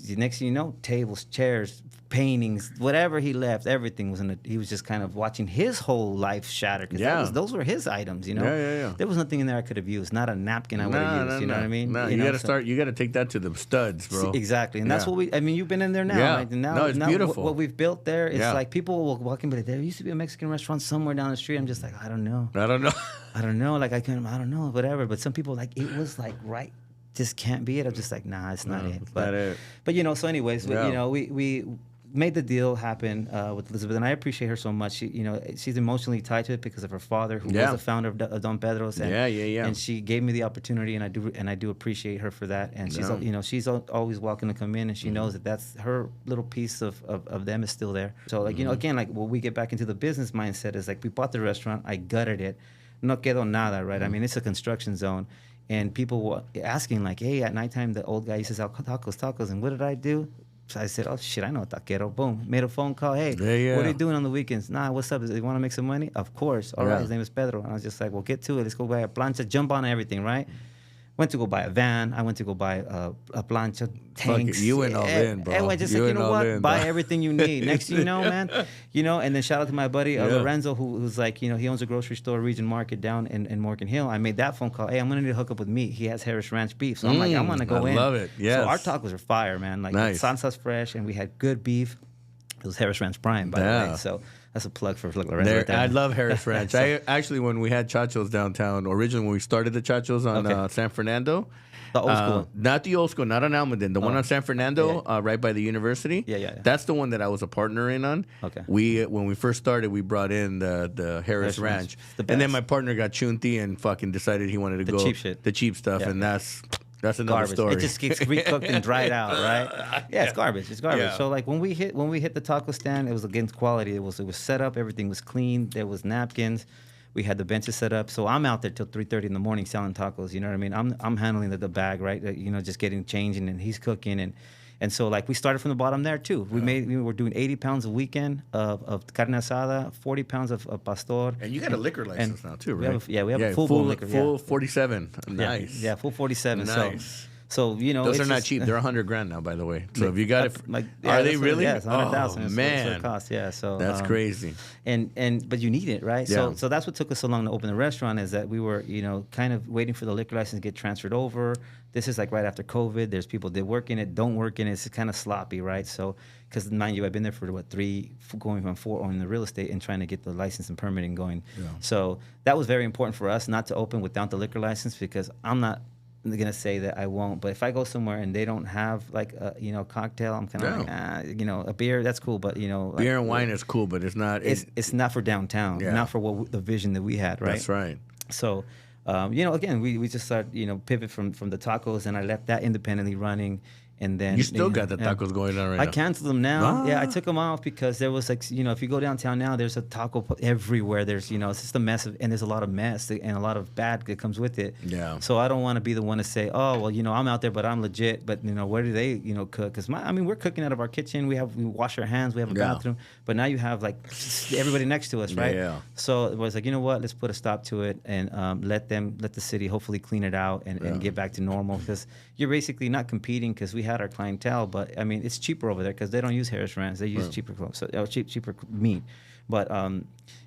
the next thing you know, tables, chairs, paintings, whatever he left, everything was he was just kind of watching his whole life shatter. Because those were his items, you know? There was nothing in there I could have used, not a napkin I would have used, you know what I mean? No, you got to take that to the studs, bro. Exactly. And that's what I mean, you've been in there now, right? And now, it's beautiful. What we've built there, it's like people will walk in, but there used to be a Mexican restaurant somewhere down the street. I'm just like, I don't know. I don't know. Like, I don't know, whatever. But some people, like, it was like, right, just can't be it. I'm just like, nah, it's not it. But, you know, so anyways, you know, we made the deal happen with Elizabeth, and I appreciate her so much. She, you know, she's emotionally tied to it because of her father, who was the founder of Don Pedro's. And, and she gave me the opportunity, and I do appreciate her for that. And she's, you know, she's always welcome to come in, and she knows that that's her little piece of them is still there. So, like, you know, again, like, when we get back into the business mindset, is like, we bought the restaurant, I gutted it, no quedó nada, right? I mean, it's a construction zone. And people were asking, like, hey, at nighttime, the old guy used to sell tacos. And what did I do? So I said, oh, shit, I know a taquero. Boom. Made a phone call. Hey, what are you doing on the weekends? Nah, what's up? You want to make some money? Of course. All right. His name is Pedro. And I was just like, well, get to it. Let's go buy a plancha. Jump on everything, right? Went to go buy a van. I went to go buy a plancha, tanks. You went all in, bro. I just said, you know what? Buy everything you need. Next thing you know, man, you know, and then shout out to my buddy Lorenzo, who's like, you know, he owns a grocery store, Region Market down in Morgan Hill. I made that phone call. Hey, I'm going to need to hook up with meat. He has Harris Ranch beef. So I'm like, I'm going to go in. I love it. Yes. So our tacos are fire, man. Like, salsa's fresh, and we had good beef. It was Harris Ranch Prime, by the way. So that's a plug for Lorenzo right there. I love Harris Ranch. I actually, when we had Chachos downtown, originally when we started the Chachos on San Fernando, the old school. Not the old school, not on Almaden. The one on San Fernando, right by the university. Yeah. That's the one that I was a partner in on. Okay. When we first started, we brought in the Harris Ranch. And then my partner got chunty and fucking decided he wanted to go cheap shit. The cheap stuff, and that's another garbage. story. It just gets recooked and dried out, right? Yeah, it's garbage. It's garbage. Yeah. So like when we hit the taco stand, it was against quality. It was set up. Everything was clean. There was napkins. We had the benches set up. So I'm out there till 3:30 in the morning selling tacos. You know what I mean? I'm handling the bag, right? You know, just getting change, and he's cooking and so like we started from the bottom there too. We were doing 80 pounds a weekend of carne asada, 40 pounds of pastor. And you got a liquor license now too, right? We have a full liquor. Full 47. Nice. Yeah, full 47. Nice. So you know, those are not cheap. They're $100,000 now, by the way. So if you got it, are they really? Yeah, it's $100,000. Oh man, that's what it costs. Yeah, so that's crazy. But you need it, right? Yeah. So that's what took us so long to open the restaurant, is that we were, you know, kind of waiting for the liquor license to get transferred over. This is like right after COVID. There's people that work in it, don't work in it. It's kind of sloppy, right? So, because mind you, I've been there for going from 4 owning the real estate and trying to get the license and permitting going. Yeah. So that was very important for us not to open without the liquor license, because I'm not gonna say that I won't, but if I go somewhere and they don't have like a, you know, cocktail, I'm kind of like, you know, a beer, that's cool, but you know, like, beer and wine is cool, but it's not. It's not for downtown, not for the vision that we had, right? That's right. So, you know, again, we just started, you know, pivot from the tacos, and I left that independently running. and then you still got the tacos going on right now. I canceled them now. Yeah, I took them off because there was like, if you go downtown now, there's a taco everywhere. There's, it's just a mess and there's a lot of mess and a lot of bad that comes with it. Yeah. So I don't want to be the one to say, oh, well, I'm out there, but I'm legit. But where do they, cook? Because we're cooking out of our kitchen. We wash our hands. We have a bathroom. But now you have like everybody next to us, right? Yeah. So it was like, you know what? Let's put a stop to it and let the city hopefully clean it out and get back to normal, because you're basically not competing, because we had our clientele, but it's cheaper over there because they don't use Harris Ranch, they use cheaper clothes, so cheaper meat, but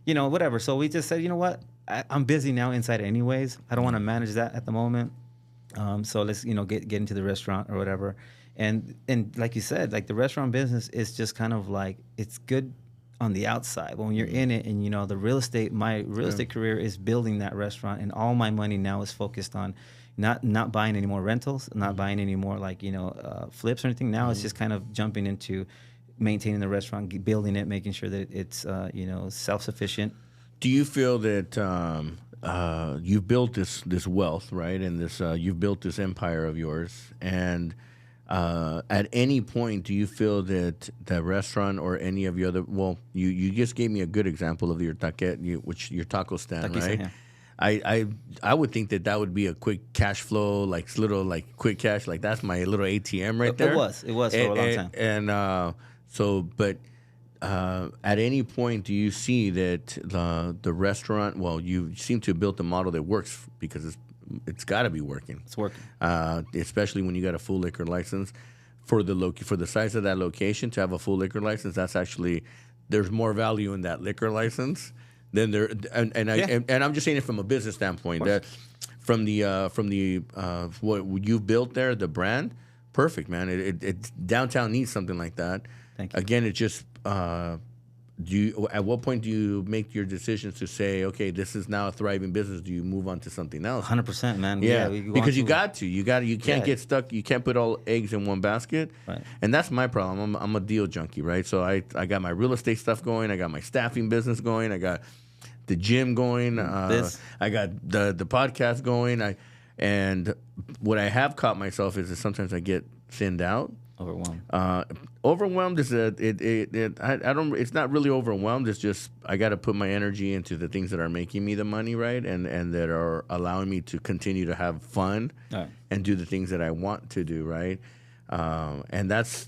whatever. So we just said, you know what, I'm busy now inside anyways. I don't want to manage that at the moment. So let's get into the restaurant or whatever, and like you said, like the restaurant business is just kind of like, it's good on the outside, but when you're in it, and the real estate, my real estate career is building that restaurant, and all my money now is focused on not buying any more rentals, not buying any more like flips or anything. Now it's just kind of jumping into maintaining the restaurant, building it, making sure that it's self-sufficient. Do you feel that you've built this wealth, right, and this you've built this empire of yours, and at any point do you feel that the restaurant or any of your other, well, you just gave me a good example of your your taco stand, right? Yeah. I would think that would be a quick cash flow, like little like quick cash, like that's my little ATM right there. It was for a long time. And but at any point do you see that the restaurant? Well, you seem to have built a model that works, because it's got to be working. It's working, especially when you got a full liquor license for the size of that location. To have a full liquor license, that's actually, there's more value in that liquor license. Then there, and I'm just saying it from a business standpoint. That from the what you've built there, the brand, perfect, man. It downtown needs something like that. Thank you. Again, it just at what point do you make your decisions to say, okay, this is now a thriving business? Do you move on to something else? 100%, man. Yeah, because you can't get stuck. You can't put all eggs in one basket. Right. And that's my problem. I'm a deal junkie, right? So I got my real estate stuff going. I got my staffing business going. I got the gym going. I got the podcast going. And what I have caught myself is that sometimes I get thinned out. Overwhelmed is it's not really overwhelmed. It's just I got to put my energy into the things that are making me the money, right, and that are allowing me to continue to have fun and do the things that I want to do, right. And that's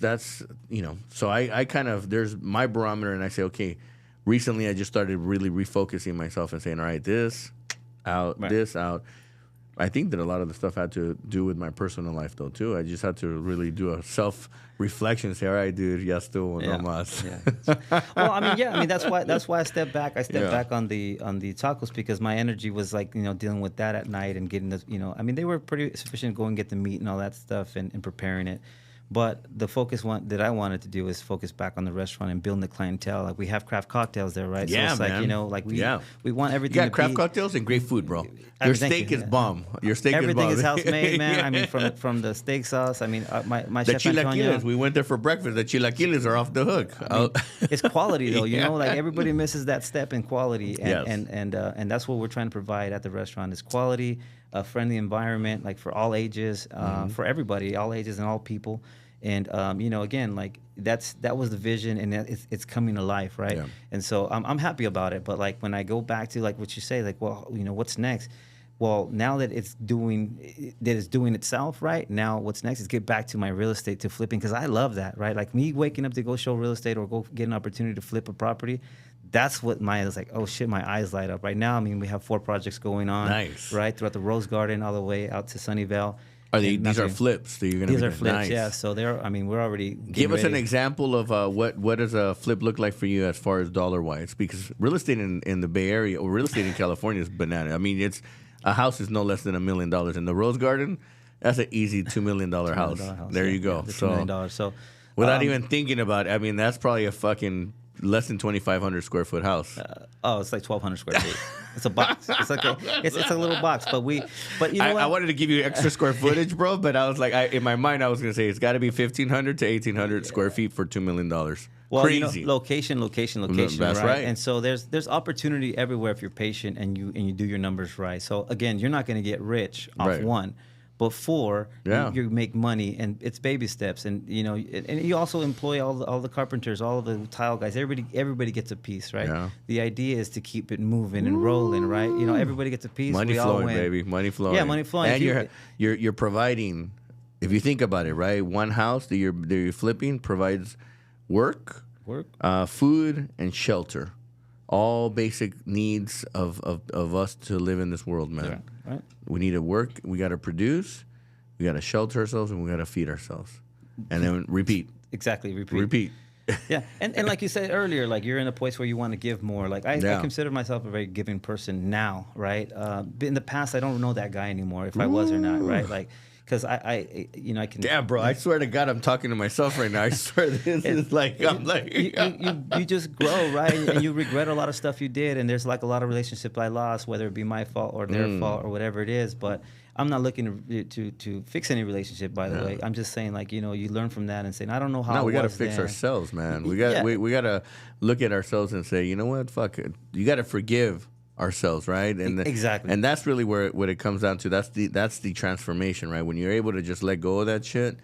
so I kind of, there's my barometer, and I say, okay, recently I just started really refocusing myself and saying, all right, this out, this out. I think that a lot of the stuff had to do with my personal life, though, too. I just had to really do a self-reflection, say, all right, dude, ya estuvo, no más. Well, that's why I stepped back. I stepped back on the tacos, because my energy was like, dealing with that at night and getting the, they were pretty sufficient to go and get the meat and all that stuff and preparing it. But the focus that I wanted to do is focus back on the restaurant and building the clientele. Like, we have craft cocktails there, right? Yeah, so it's we want everything. You got craft cocktails and great food, bro. Your steak is bomb. Your steak is bomb. Everything is house made, man. From the steak sauce. My the chef Antonio. We went there for breakfast. The chilaquiles are off the hook. It's quality, though. Like everybody misses that step in quality, and that's what we're trying to provide at the restaurant is quality, a friendly environment, like for all ages, for everybody, all ages and all people. And again, like that was the vision, and it's coming to life, right? And so I'm happy about it. But like when I go back to like what you say, like, well, what's next? Well, now that it's doing itself, right? Now what's next is get back to my real estate, to flipping, because I love that, right? Like me waking up to go show real estate or go get an opportunity to flip a property. That's what was like, oh shit, my eyes light up right now. We have 4 projects going on, right, throughout the Rose Garden all the way out to Sunnyvale. These are flips that you're going to These are flips, nice. Yeah. So we're already give us an example of what does a flip look like for you as far as dollar wise? Because real estate in the Bay Area or real estate in California is banana. It's a house is no less than $1 million. In the Rose Garden, that's an easy $2 million house. There you go. $2 million. So without even thinking about it, that's probably a fucking less than 2,500 square foot house. It's like 1,200 square feet. It's a box. It's like it's a little box. But you know what? I wanted to give you extra square footage, bro. But I was like, in my mind, I was gonna say it's got to be 1,500 to 1,800 square feet for $2 million. Well, crazy. Location. That's right. And so there's opportunity everywhere if you're patient and you do your numbers right. So again, you're not going to get rich off one, but 4, Yeah. you make money, and it's baby steps. And and you also employ all the carpenters, all the tile guys. Everybody gets a piece, right? Yeah. The idea is to keep it moving and rolling, right? Everybody gets a piece. Money we all flowing, win. baby. Money flowing. Yeah, money flowing. And you're providing. If you think about it, right? One house that you're flipping provides work, food, and shelter. All basic needs of us to live in this world, man. Yeah, right. We need to work. We got to produce. We got to shelter ourselves, and we got to feed ourselves. And then repeat. Exactly. Repeat. Yeah, and like you said earlier, like you're in a place where you want to give more. Like I consider myself a very giving person now, right? In the past, I don't know that guy anymore, if I was or not, right? Like, because I can. Damn, bro! I swear to God, I'm talking to myself right now. I swear this is like I'm like. You just grow, right? And you regret a lot of stuff you did, and there's like a lot of relationships I lost, whether it be my fault or their fault or whatever it is. But I'm not looking to fix any relationship, by the way. I'm just saying, like, you learn from that and saying, I don't know how. No, we got to fix ourselves, man. We got we got to look at ourselves and say, you know what, fuck it. You got to forgive ourselves, right? And exactly. And that's really what it comes down to. That's the transformation, right? When you're able to just let go of that shit.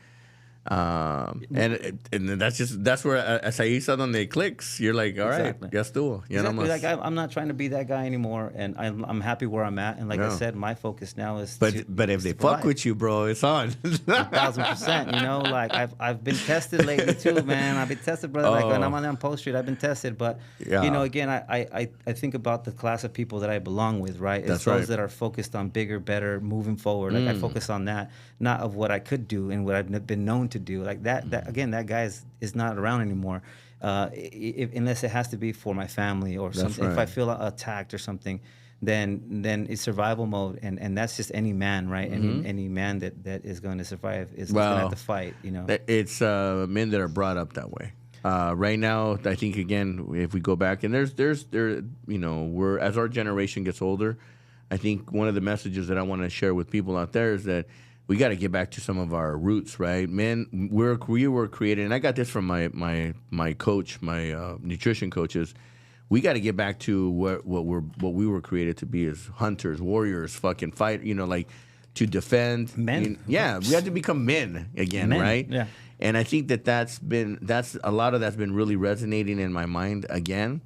And that's where as ahí es donde clicks. You're like, all right, ya estuvo. Exactly. Like I'm not trying to be that guy anymore, and I'm happy where I'm at. And like I said, my focus now is. But if they fuck with you, bro, it's on. 1,000%. Like I've been tested lately too, man. I've been tested, brother. Like when I'm on Post Street, I've been tested. But again, I think about the class of people that I belong with, right? It's those that are focused on bigger, better, moving forward. Like I focus on that, not of what I could do and what I've been known to do. Like that again, that guy is not around anymore, unless it has to be for my family or something. If I feel attacked or something, then it's survival mode, and that's just any man, right? Any man that is going to survive is going to have to fight. It's men that are brought up that way. Right now, I think again, if we go back, and we're as our generation gets older, I think one of the messages that I want to share with people out there is that we got to get back to some of our roots, right? Men, we were created, and I got this from my coach, my nutrition coaches. We got to get back to what we were created to be as hunters, warriors, fucking fight. Like to defend. Men. We have to become men again, right? Yeah. And I think that's a lot of that's been really resonating in my mind again,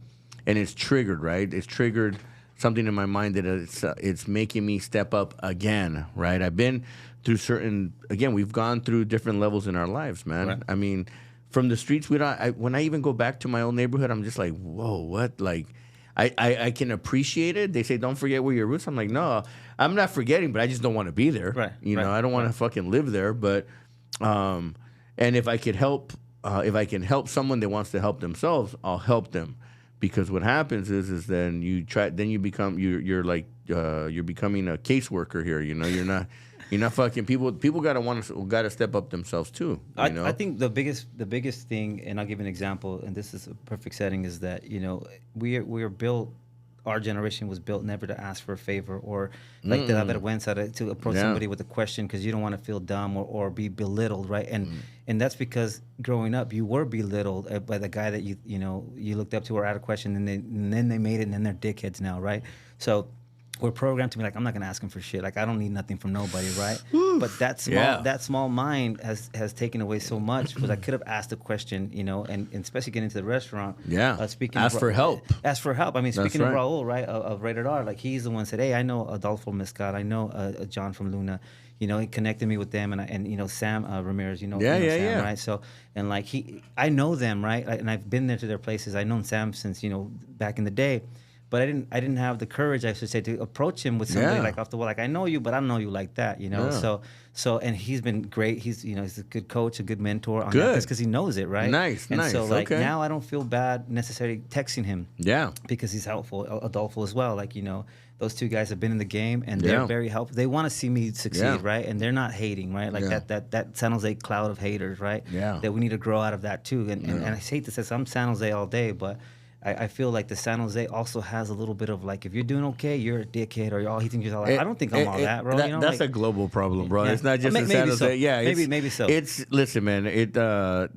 and it's triggered, right? It's triggered something in my mind that it's making me step up again, right? I've been through we've gone through different levels in our lives, man. Right. I mean, from the streets, when I even go back to my old neighborhood, I'm just like, whoa, what? Like, I can appreciate it. They say, don't forget where your roots. I'm like, no, I'm not forgetting, but I just don't want to be there. Right. I don't want to fucking live there. But, and if I could help, if I can help someone that wants to help themselves, I'll help them. Because what happens is then you're becoming a caseworker here. You're not fucking people. People gotta step up themselves too. I think the biggest thing, and I'll give you an example, and this is a perfect setting, is that we are built. Our generation was built never to ask for a favor or like de la vergüenza to approach somebody with a question because you don't want to feel dumb or be belittled, right? And that's because growing up you were belittled by the guy that you looked up to or had a question, and then they made it, and then they're dickheads now, right? So we're programmed to be like, I'm not gonna ask him for shit. Like I don't need nothing from nobody, right? But that small mind has taken away so much because I could have asked a question, and especially getting into the restaurant. Yeah. Ask for help. Ask for help. I mean, speaking right. of Raul, right, of Rated R, like he's the one said, hey, I know Adolfo Mescal, I know John from Luna. He connected me with them, and Sam Ramirez, Sam, right? So and like I know them, right? And I've been there to their places. I've known Sam since back in the day. But I didn't have the courage, I should say, to approach him with somebody like off the wall. Like I know you, but I don't know you like that, Yeah. So and he's been great. He's he's a good coach, a good mentor on that because he knows it, right? Nice. So like now I don't feel bad necessarily texting him. Yeah. Because he's helpful, Adolfo as well. Like those two guys have been in the game and they're very helpful. They want to see me succeed, right? And they're not hating, right? Like that San Jose cloud of haters, right? Yeah. That we need to grow out of that too. And I hate to say I'm San Jose all day, but I feel like the San Jose also has a little bit of like, if you're doing okay, you're a dickhead, or he thinks you're all like, I don't think I'm all that, bro. That's a global problem, bro. Yeah. It's not just in San Jose. So. Yeah, maybe so. Listen, man. We're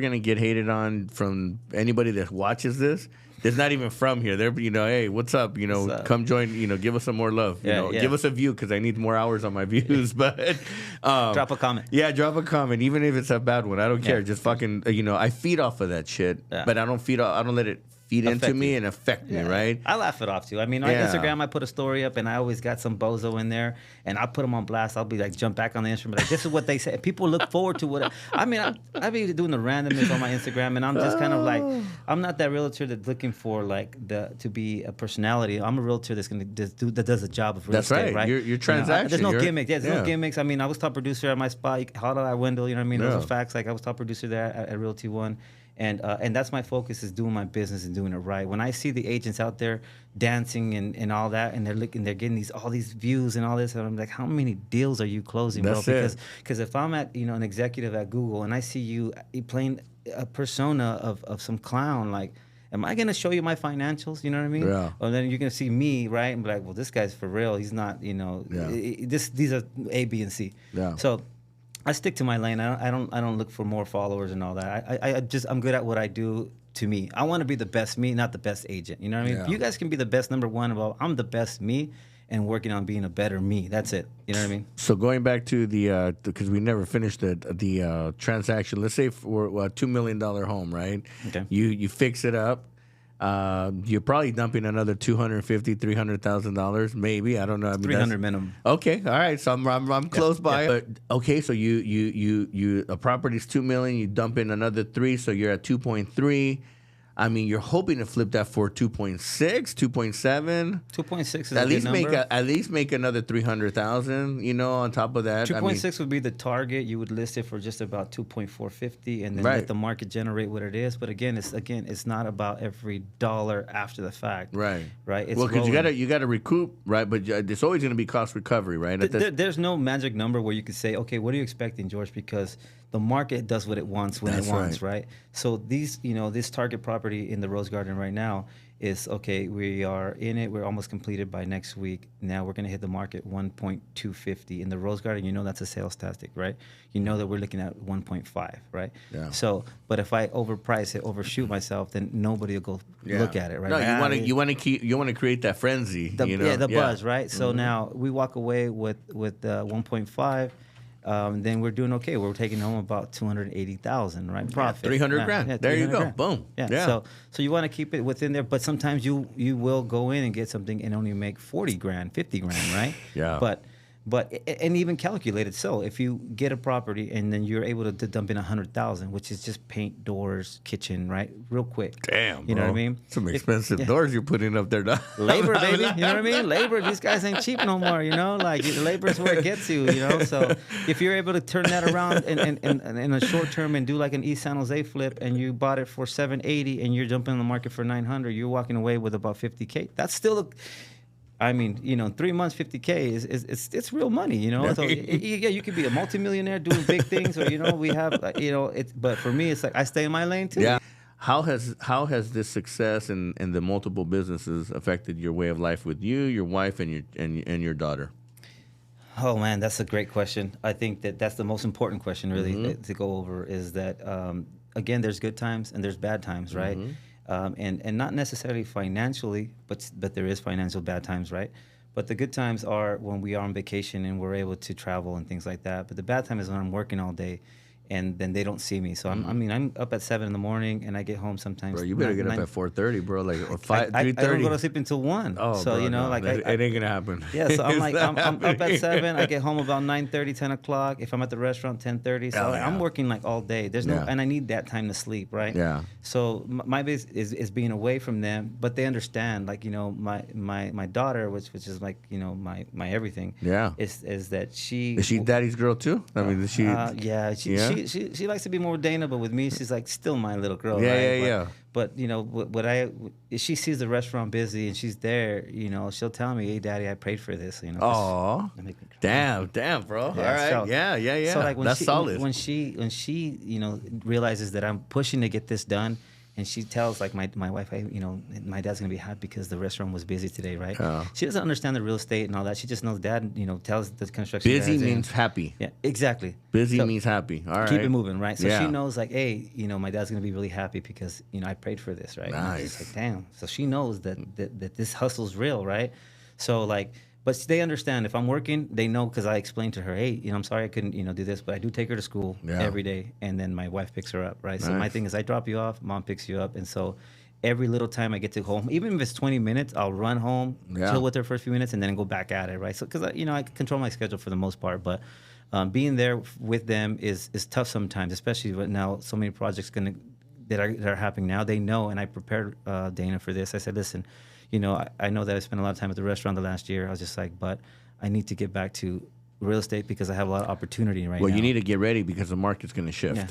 gonna get hated on from anybody that watches this that's not even from here. They're, hey, what's up? Come join, give us some more love. Give us a view because I need more hours on my views. But drop a comment. Yeah, drop a comment, even if it's a bad one. I don't care. Just fucking, I feed off of that shit, but I don't let it feed into me and affect me, right? I laugh it off too. I mean, on Instagram, I put a story up, and I always got some bozo in there, and I put them on blast. I'll be like, jump back on the instrument, like, this is what they say. People look forward to what. I mean, I be doing the randomness on my Instagram, and I'm just kind of like, I'm not that realtor that's looking for like to be a personality. I'm a realtor that does a job of real estate, right? You're transaction. There's no gimmicks. There's no gimmicks. I mean, I was top producer at my spot. How did I Wendell? You know what I mean? Those are facts. Like, I was top producer there at Realty One. And that's my focus, is doing my business and doing it right. When I see the agents out there dancing and all that, and they're getting all these views and all this, and I'm like, how many deals are you closing, bro? Because if I'm at an executive at Google and I see you playing a persona of some clown, like, am I gonna show you my financials? You know what I mean? Yeah. Or then you're gonna see me, right, and be like, well, this guy's for real. He's not, these are A, B, and C. Yeah. So I stick to my lane. I don't look for more followers and all that. I'm good at what I do. To me, I want to be the best me, not the best agent. You know what I mean? Yeah. If you guys can be the best number one, well, I'm the best me, and working on being a better me. That's it. You know what I mean? So going back to the because we never finished the transaction. Let's say for a $2 million home, right? Okay. You fix it up. You're probably dumping another $250,000-$300,000, maybe. I don't know. I mean, 300 minimum. Okay, all right. So I'm close by. But okay, so you a property's $2 million. You dump in another 3, so you're at 2.3. I mean, you're hoping to flip that for 2.6, 2.7. 2.6 is at a least good number. at least make another 300,000. On top of that. 2.6 would be the target. You would list it for just about 2.450, and then let the market generate what it is. But it's not about every dollar after the fact. Right. It's well, because you got to recoup, right? But it's always going to be cost recovery, right? There's no magic number where you could say, okay, what are you expecting, George? Because the market does what it wants when it wants, right? So this target property in the Rose Garden right now is, okay, we are in it. We're almost completed by next week. Now we're going to hit the market 1.250. In the Rose Garden, that's a sales tactic, right? You know that we're looking at 1.5, right? Yeah. So, but if I overprice it, overshoot myself, then nobody will go look at it, right? No, you want to create that frenzy, the buzz, right? So now we walk away with 1.5. Then we're doing okay. We're taking home about 280,000, right? Profit. 300 grand. Yeah, there you go. Grand. Boom. Yeah. So you want to keep it within there, but sometimes you will go in and get something and only make 40 grand, 50 grand, right? Yeah. But and even calculated. So if you get a property and then you're able to dump in 100,000, which is just paint, doors, kitchen, right? Real quick. Damn, you know what I mean? Some expensive doors you're putting up there. Labor, baby. You know what I mean? Labor. These guys ain't cheap no more. Like labor is where it gets you. So if you're able to turn that around in a short term and do like an East San Jose flip, and you bought it for 780 and you're jumping in the market for 900, you're walking away with about 50K. That's still 3 months, 50K it's real money, So you could be a multimillionaire doing big things, or we have, But for me, it's like I stay in my lane too. Yeah. How has this success and the multiple businesses affected your way of life with you, your wife, and your daughter? Oh man, that's a great question. I think that's the most important question really to go over. Is that again, there's good times and there's bad times, right? And not necessarily financially, but there is financial bad times, right? But the good times are when we are on vacation and we're able to travel and things like that. But the bad time is when I'm working all day, and then they don't see me. So I'm up at 7 in, and I get home sometimes. Bro, you better get up at 4:30, bro. Like or 5, 3:30. I don't go to sleep until 1. Oh, so bro, it ain't gonna happen. Yeah, so I'm up at 7. I get home about 9:30, 10 o'clock. If I'm at the restaurant, 10:30. So I'm working like all day. There's no, and I need that time to sleep, right? Yeah. So my business is being away from them, but they understand. Like my daughter, which is like my everything. Yeah. Is that she? Is she daddy's girl too? I mean, is she? Yeah. She likes to be more Dana, but with me, she's like still my little girl. Yeah, right? yeah. But if she sees the restaurant busy and she's there, she'll tell me, "Hey, Daddy, I prayed for this." Oh, damn, bro. Yeah, all right, so, yeah. So like that's solid. When she realizes that I'm pushing to get this done, and she tells like my wife, hey, my dad's gonna be happy because the restaurant was busy today, right? She doesn't understand the real estate and all that. She just knows dad, tells the construction busy guys means happy. Yeah, exactly. Busy means happy. All right, keep it moving, right? So she knows like, hey, my dad's gonna be really happy because I prayed for this, right? Nice. It's like, damn. So she knows that this hustle's real, right? So like. But they understand if I'm working, they know because I explained to her, hey, I'm sorry I couldn't, do this, but I do take her to school every day, and then my wife picks her up, right? Nice. So my thing is I drop you off, mom picks you up, and so every little time I get to home, even if it's 20 minutes, I'll run home, chill with her for a few minutes, and then go back at it, right? So because I control my schedule for the most part, but being there with them is tough sometimes, especially with now so many projects that are happening now. They know, and I prepared Dana for this. I said, listen. I know that I spent a lot of time at the restaurant the last year. I was just like, but I need to get back to real estate because I have a lot of opportunity right now. Well, you need to get ready because the market's going to shift. Yeah.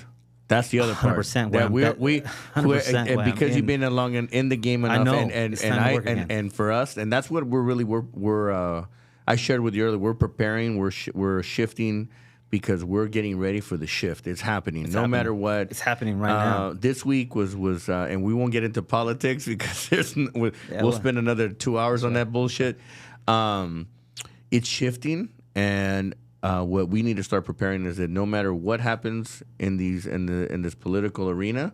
That's the other part. 100%. That because you've been along in the game enough, and for us, and that's what we're I shared with you earlier. We're preparing. We're shifting. Because we're getting ready for the shift. It's happening. Matter what. It's happening right now. This week was and we won't get into politics because we'll spend another 2 hours on that bullshit. It's shifting, and what we need to start preparing is that no matter what happens in this political arena,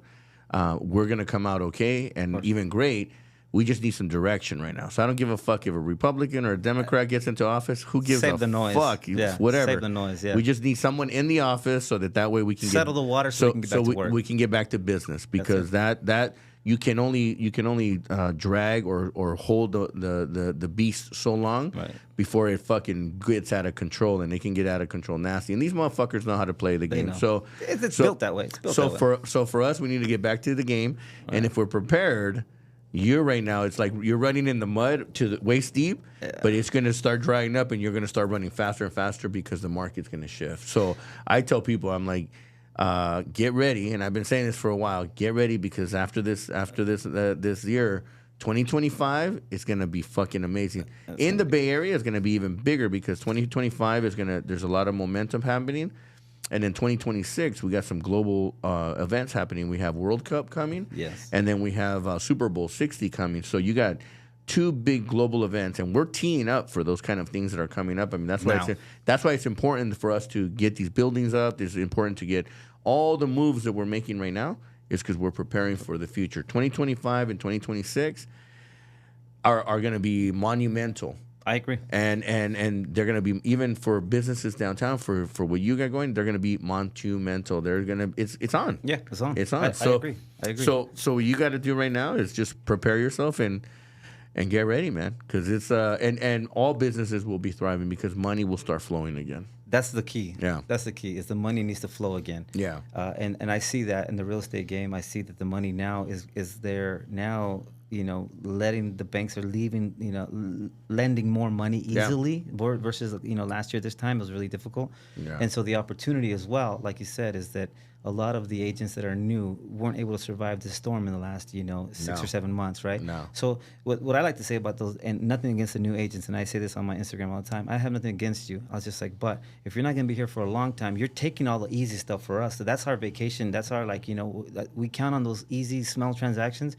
we're gonna come out okay and even great. We just need some direction right now. So I don't give a fuck if a Republican or a Democrat gets into office. Who gives a fuck? Yeah. Whatever. Save the noise. Yeah. We just need someone in the office so that way we can settle the water so we can get back to work. We can get back to business because that you can only drag or hold the beast so long before it fucking gets out of control, and they can get out of control nasty. And these motherfuckers know how to play the game. So it's built that way. So for us, we need to get back to the game, and if we're prepared. Right now, it's like you're running in the mud to the waist deep, but it's going to start drying up, and you're going to start running faster and faster because the market's going to shift. So I tell people, I'm like, get ready, and I've been saying this for a while. Get ready because after this year, 2025 is going to be fucking amazing. In the Bay Area, it's going to be even bigger because 2025 is there's a lot of momentum happening. And in 2026, we got some global events happening. We have World Cup coming. Yes. And then we have Super Bowl 60 coming. So you got two big global events, and we're teeing up for those kind of things that are coming up. I mean, that's why it's important for us to get these buildings up. It's important to get all the moves that we're making right now is because we're preparing for the future. 2025 and 2026 are going to be monumental. I agree. And they're going to be, even for businesses downtown, for what you got going, they're going to be monumental. They're going to, it's on. Yeah, it's on. It's on. I agree. So what you got to do right now is just prepare yourself and get ready, man. Because it's, and all businesses will be thriving because money will start flowing again. That's the key. Yeah. That's the key, is the money needs to flow again. Yeah. And I see that in the real estate game. I see that the money now is there now, letting the banks are leaving, lending more money easily versus, last year this time it was really difficult. Yeah. And so the opportunity as well, like you said, is that a lot of the agents that are new weren't able to survive the storm in the last, 6 or 7 months, right? No. So what I like to say about those, and nothing against the new agents, and I say this on my Instagram all the time, I have nothing against you. I was just like, but if you're not going to be here for a long time, you're taking all the easy stuff for us. So that's our vacation. That's our, we count on those easy, small transactions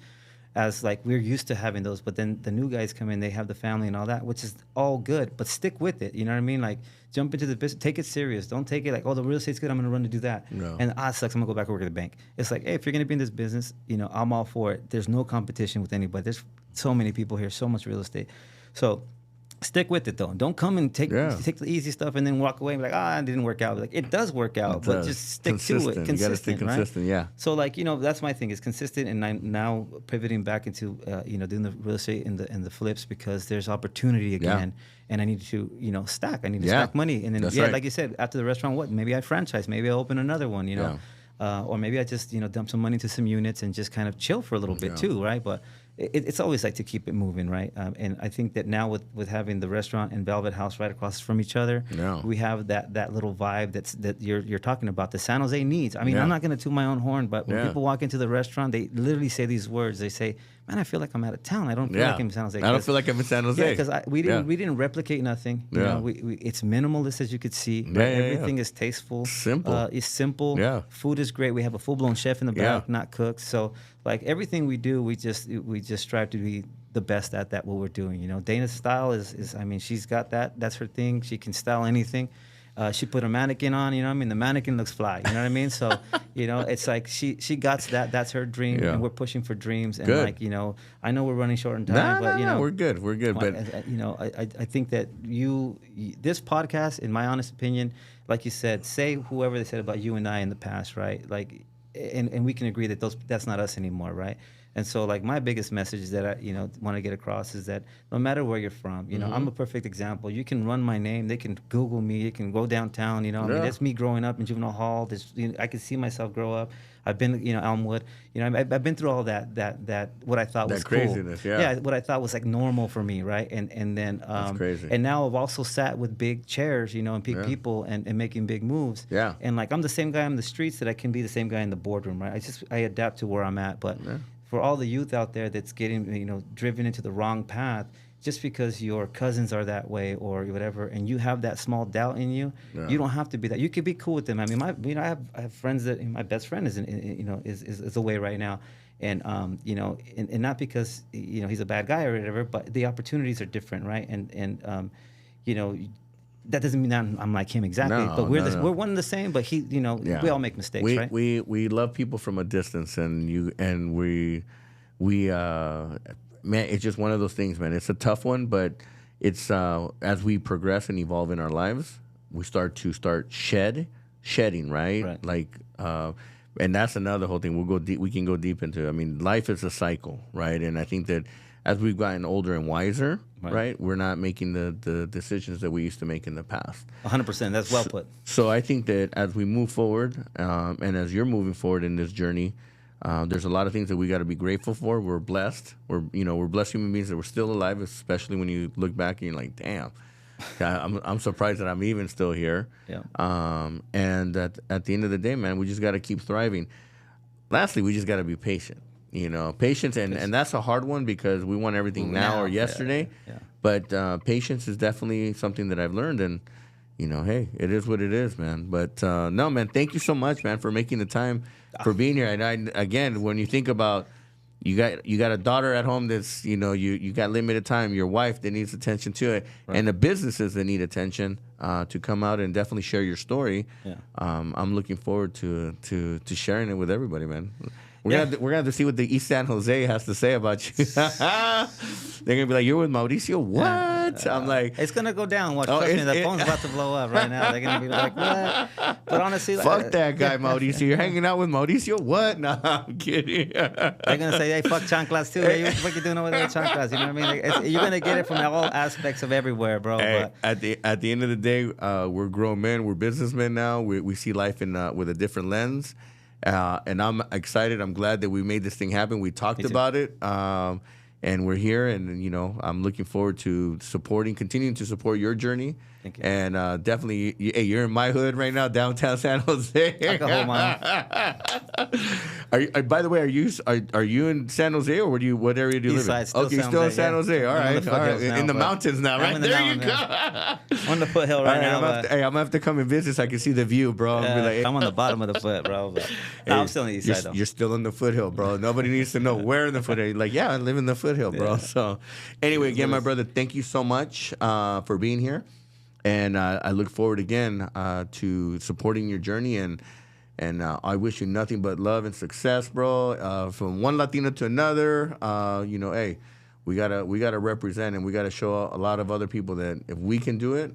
as we're used to having those. But then the new guys come in, they have the family and all that, which is all good, but stick with it. You know what I mean? Jump into the business, take it serious. Don't take it the real estate's good, I'm going to run to do that. No. And it sucks, I'm going to go back and work at the bank. It's like, hey, if you're going to be in this business, I'm all for it. There's no competition with anybody. There's so many people here, so much real estate. So stick with it, though. Don't come and take the easy stuff and then walk away and be like, it didn't work out. It does work out, but just stick to it. You got to stay consistent, right? Yeah. So, that's my thing, is consistent, and I'm now pivoting back into, doing the real estate and the flips because there's opportunity again, and I need to, stack. I need to stack money. And then, like you said, after the restaurant, maybe I franchise. Maybe I open another one, or maybe I just, dump some money into some units and just kind of chill for a little bit too, right? But it's always to keep it moving, right? And I think that now with having the restaurant and Velvet House right across from each other, we have that little vibe that you're talking about. The San Jose needs. I mean, I'm not going to toot my own horn, but when people walk into the restaurant, they literally say these words. They say, man, I feel like I'm out of town. I don't feel like I'm in San Jose. I don't feel like I'm in San Jose. Yeah, because we didn't replicate nothing. You know, it's minimalist, as you could see. Right? Everything is tasteful. Simple. It's simple. Yeah. Food is great. We have a full-blown chef in the back, not cooks. So like everything we do, we just strive to be the best at that, what we're doing. You know, Dana's style is I mean, she's got that. That's her thing. She can style anything. She put a mannequin on, you know what I mean? The mannequin looks fly, you know what I mean? So, you know, it's like she got that. That's her dream, and we're pushing for dreams. And like, you know, I know we're running short on time, but, you know. We're good. But, you know, I think that this podcast, in my honest opinion, like you said, say whoever they said about you and I in the past, right? Like, and we can agree that that's not us anymore, right? And so, like, my biggest message that I, you know, want to get across is that no matter where you're from, you know, I'm a perfect example. You can run my name. They can Google me. You can go downtown, you know. I mean, that's me growing up in juvenile hall. You know, I can see myself grow up. I've been, you know, Elmwood. You know, I've been through all that what I thought was cool. Craziness, yeah, what I thought was like normal for me, right? And then that's crazy. And now I've also sat with big chairs, you know, and big people and making big moves. Yeah. And like I'm the same guy on the streets that I can be the same guy in the boardroom, right? I adapt to where I'm at, but. Yeah. For all the youth out there that's getting, you know, driven into the wrong path, just because your cousins are that way or whatever, and you have that small doubt in you, you don't have to be that. You could be cool with them. I mean, I have friends that my best friend is away right now, and you know, and not because you know he's a bad guy or whatever, but the opportunities are different, right? And you know. That doesn't mean that I'm like him exactly, but we're one and the same. But he, you know, we all make mistakes, right? We love people from a distance, and we man, it's just one of those things, man. It's a tough one, but it's as we progress and evolve in our lives, we start shedding, right? Like, and that's another whole thing. We'll go deep. We can go deep into. I mean, life is a cycle, right? And I think that. As we've gotten older and wiser, right, we're not making the decisions that we used to make in the past. 100%. That's well put. So I think that as we move forward, and as you're moving forward in this journey, there's a lot of things that we got to be grateful for. We're blessed. We're blessed human beings that we're still alive, especially when you look back and you're like, damn, I'm surprised that I'm even still here. Yeah. And at the end of the day, man, we just got to keep thriving. Lastly, we just got to be patient. You know, patience, and that's a hard one because we want everything now or yesterday. Yeah. But patience is definitely something that I've learned, and you know, hey, it is what it is, man. But no, man, thank you so much, man, for making the time for being here. And again, when you think about you got a daughter at home that's you got limited time, your wife that needs attention to it, and the businesses that need attention to come out and definitely share your story. Yeah. I'm looking forward to sharing it with everybody, man. We're gonna have to see what the East San Jose has to say about you. They're gonna be like, "You're with Mauricio? What?" I'm like, "It's gonna go down. Watch, trust me, the phone's about to blow up right now." They're gonna be like, "What?" But honestly, fuck that guy, Mauricio. You're hanging out with Mauricio? What? No, I'm kidding. They're gonna say, "Hey, fuck chanclas too. Hey, what you doing over there with chanclas?" You know what I mean? Like, you're gonna get it from all aspects of everywhere, bro. Hey, but at the end of the day, we're grown men. We're businessmen now. We see life with a different lens. And I'm excited. I'm glad that we made this thing happen. We talked about it, and we're here. And I'm looking forward to continuing to support your journey. Thank you. And definitely, you're in my hood right now, downtown San Jose. Like a whole mile. By the way, are you in San Jose, or what area do you live in? Okay, still in San Jose. All right. In the mountains now, right? There you go. I'm on the foothill right now. I'm gonna have to come and visit so I can see the view, bro. I'm on the bottom of the foot, bro. But I'm still on the east side, though. You're still in the foothill, bro. Nobody needs to know where in the foothill. Like, yeah, I live in the foothill, bro. Yeah. So, anyway, again, my brother, thank you so much for being here. And I look forward again to supporting your journey, and I wish you nothing but love and success, bro. From one Latino to another, hey, we gotta represent, and we gotta show a lot of other people that if we can do it,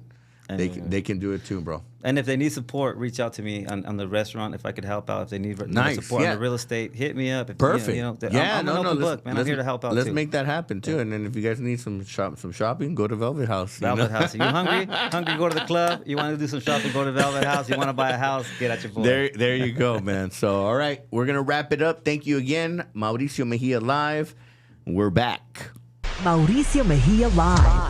they can do it too, bro. And if they need support, reach out to me on the restaurant if I could help out. If they need support on the real estate, hit me up. Perfect. I'm an open book, man. I'm here to help out. Let's make that happen too. And then if you guys need some shopping, go to Velvet House. Velvet House. You hungry? Go to the club. You want to do some shopping? Go to Velvet House. You want to buy a house? Get at your boy. There you go, man. So all right, we're gonna wrap it up. Thank you again, Mauricio Mejia Live. We're back. Mauricio Mejia Live.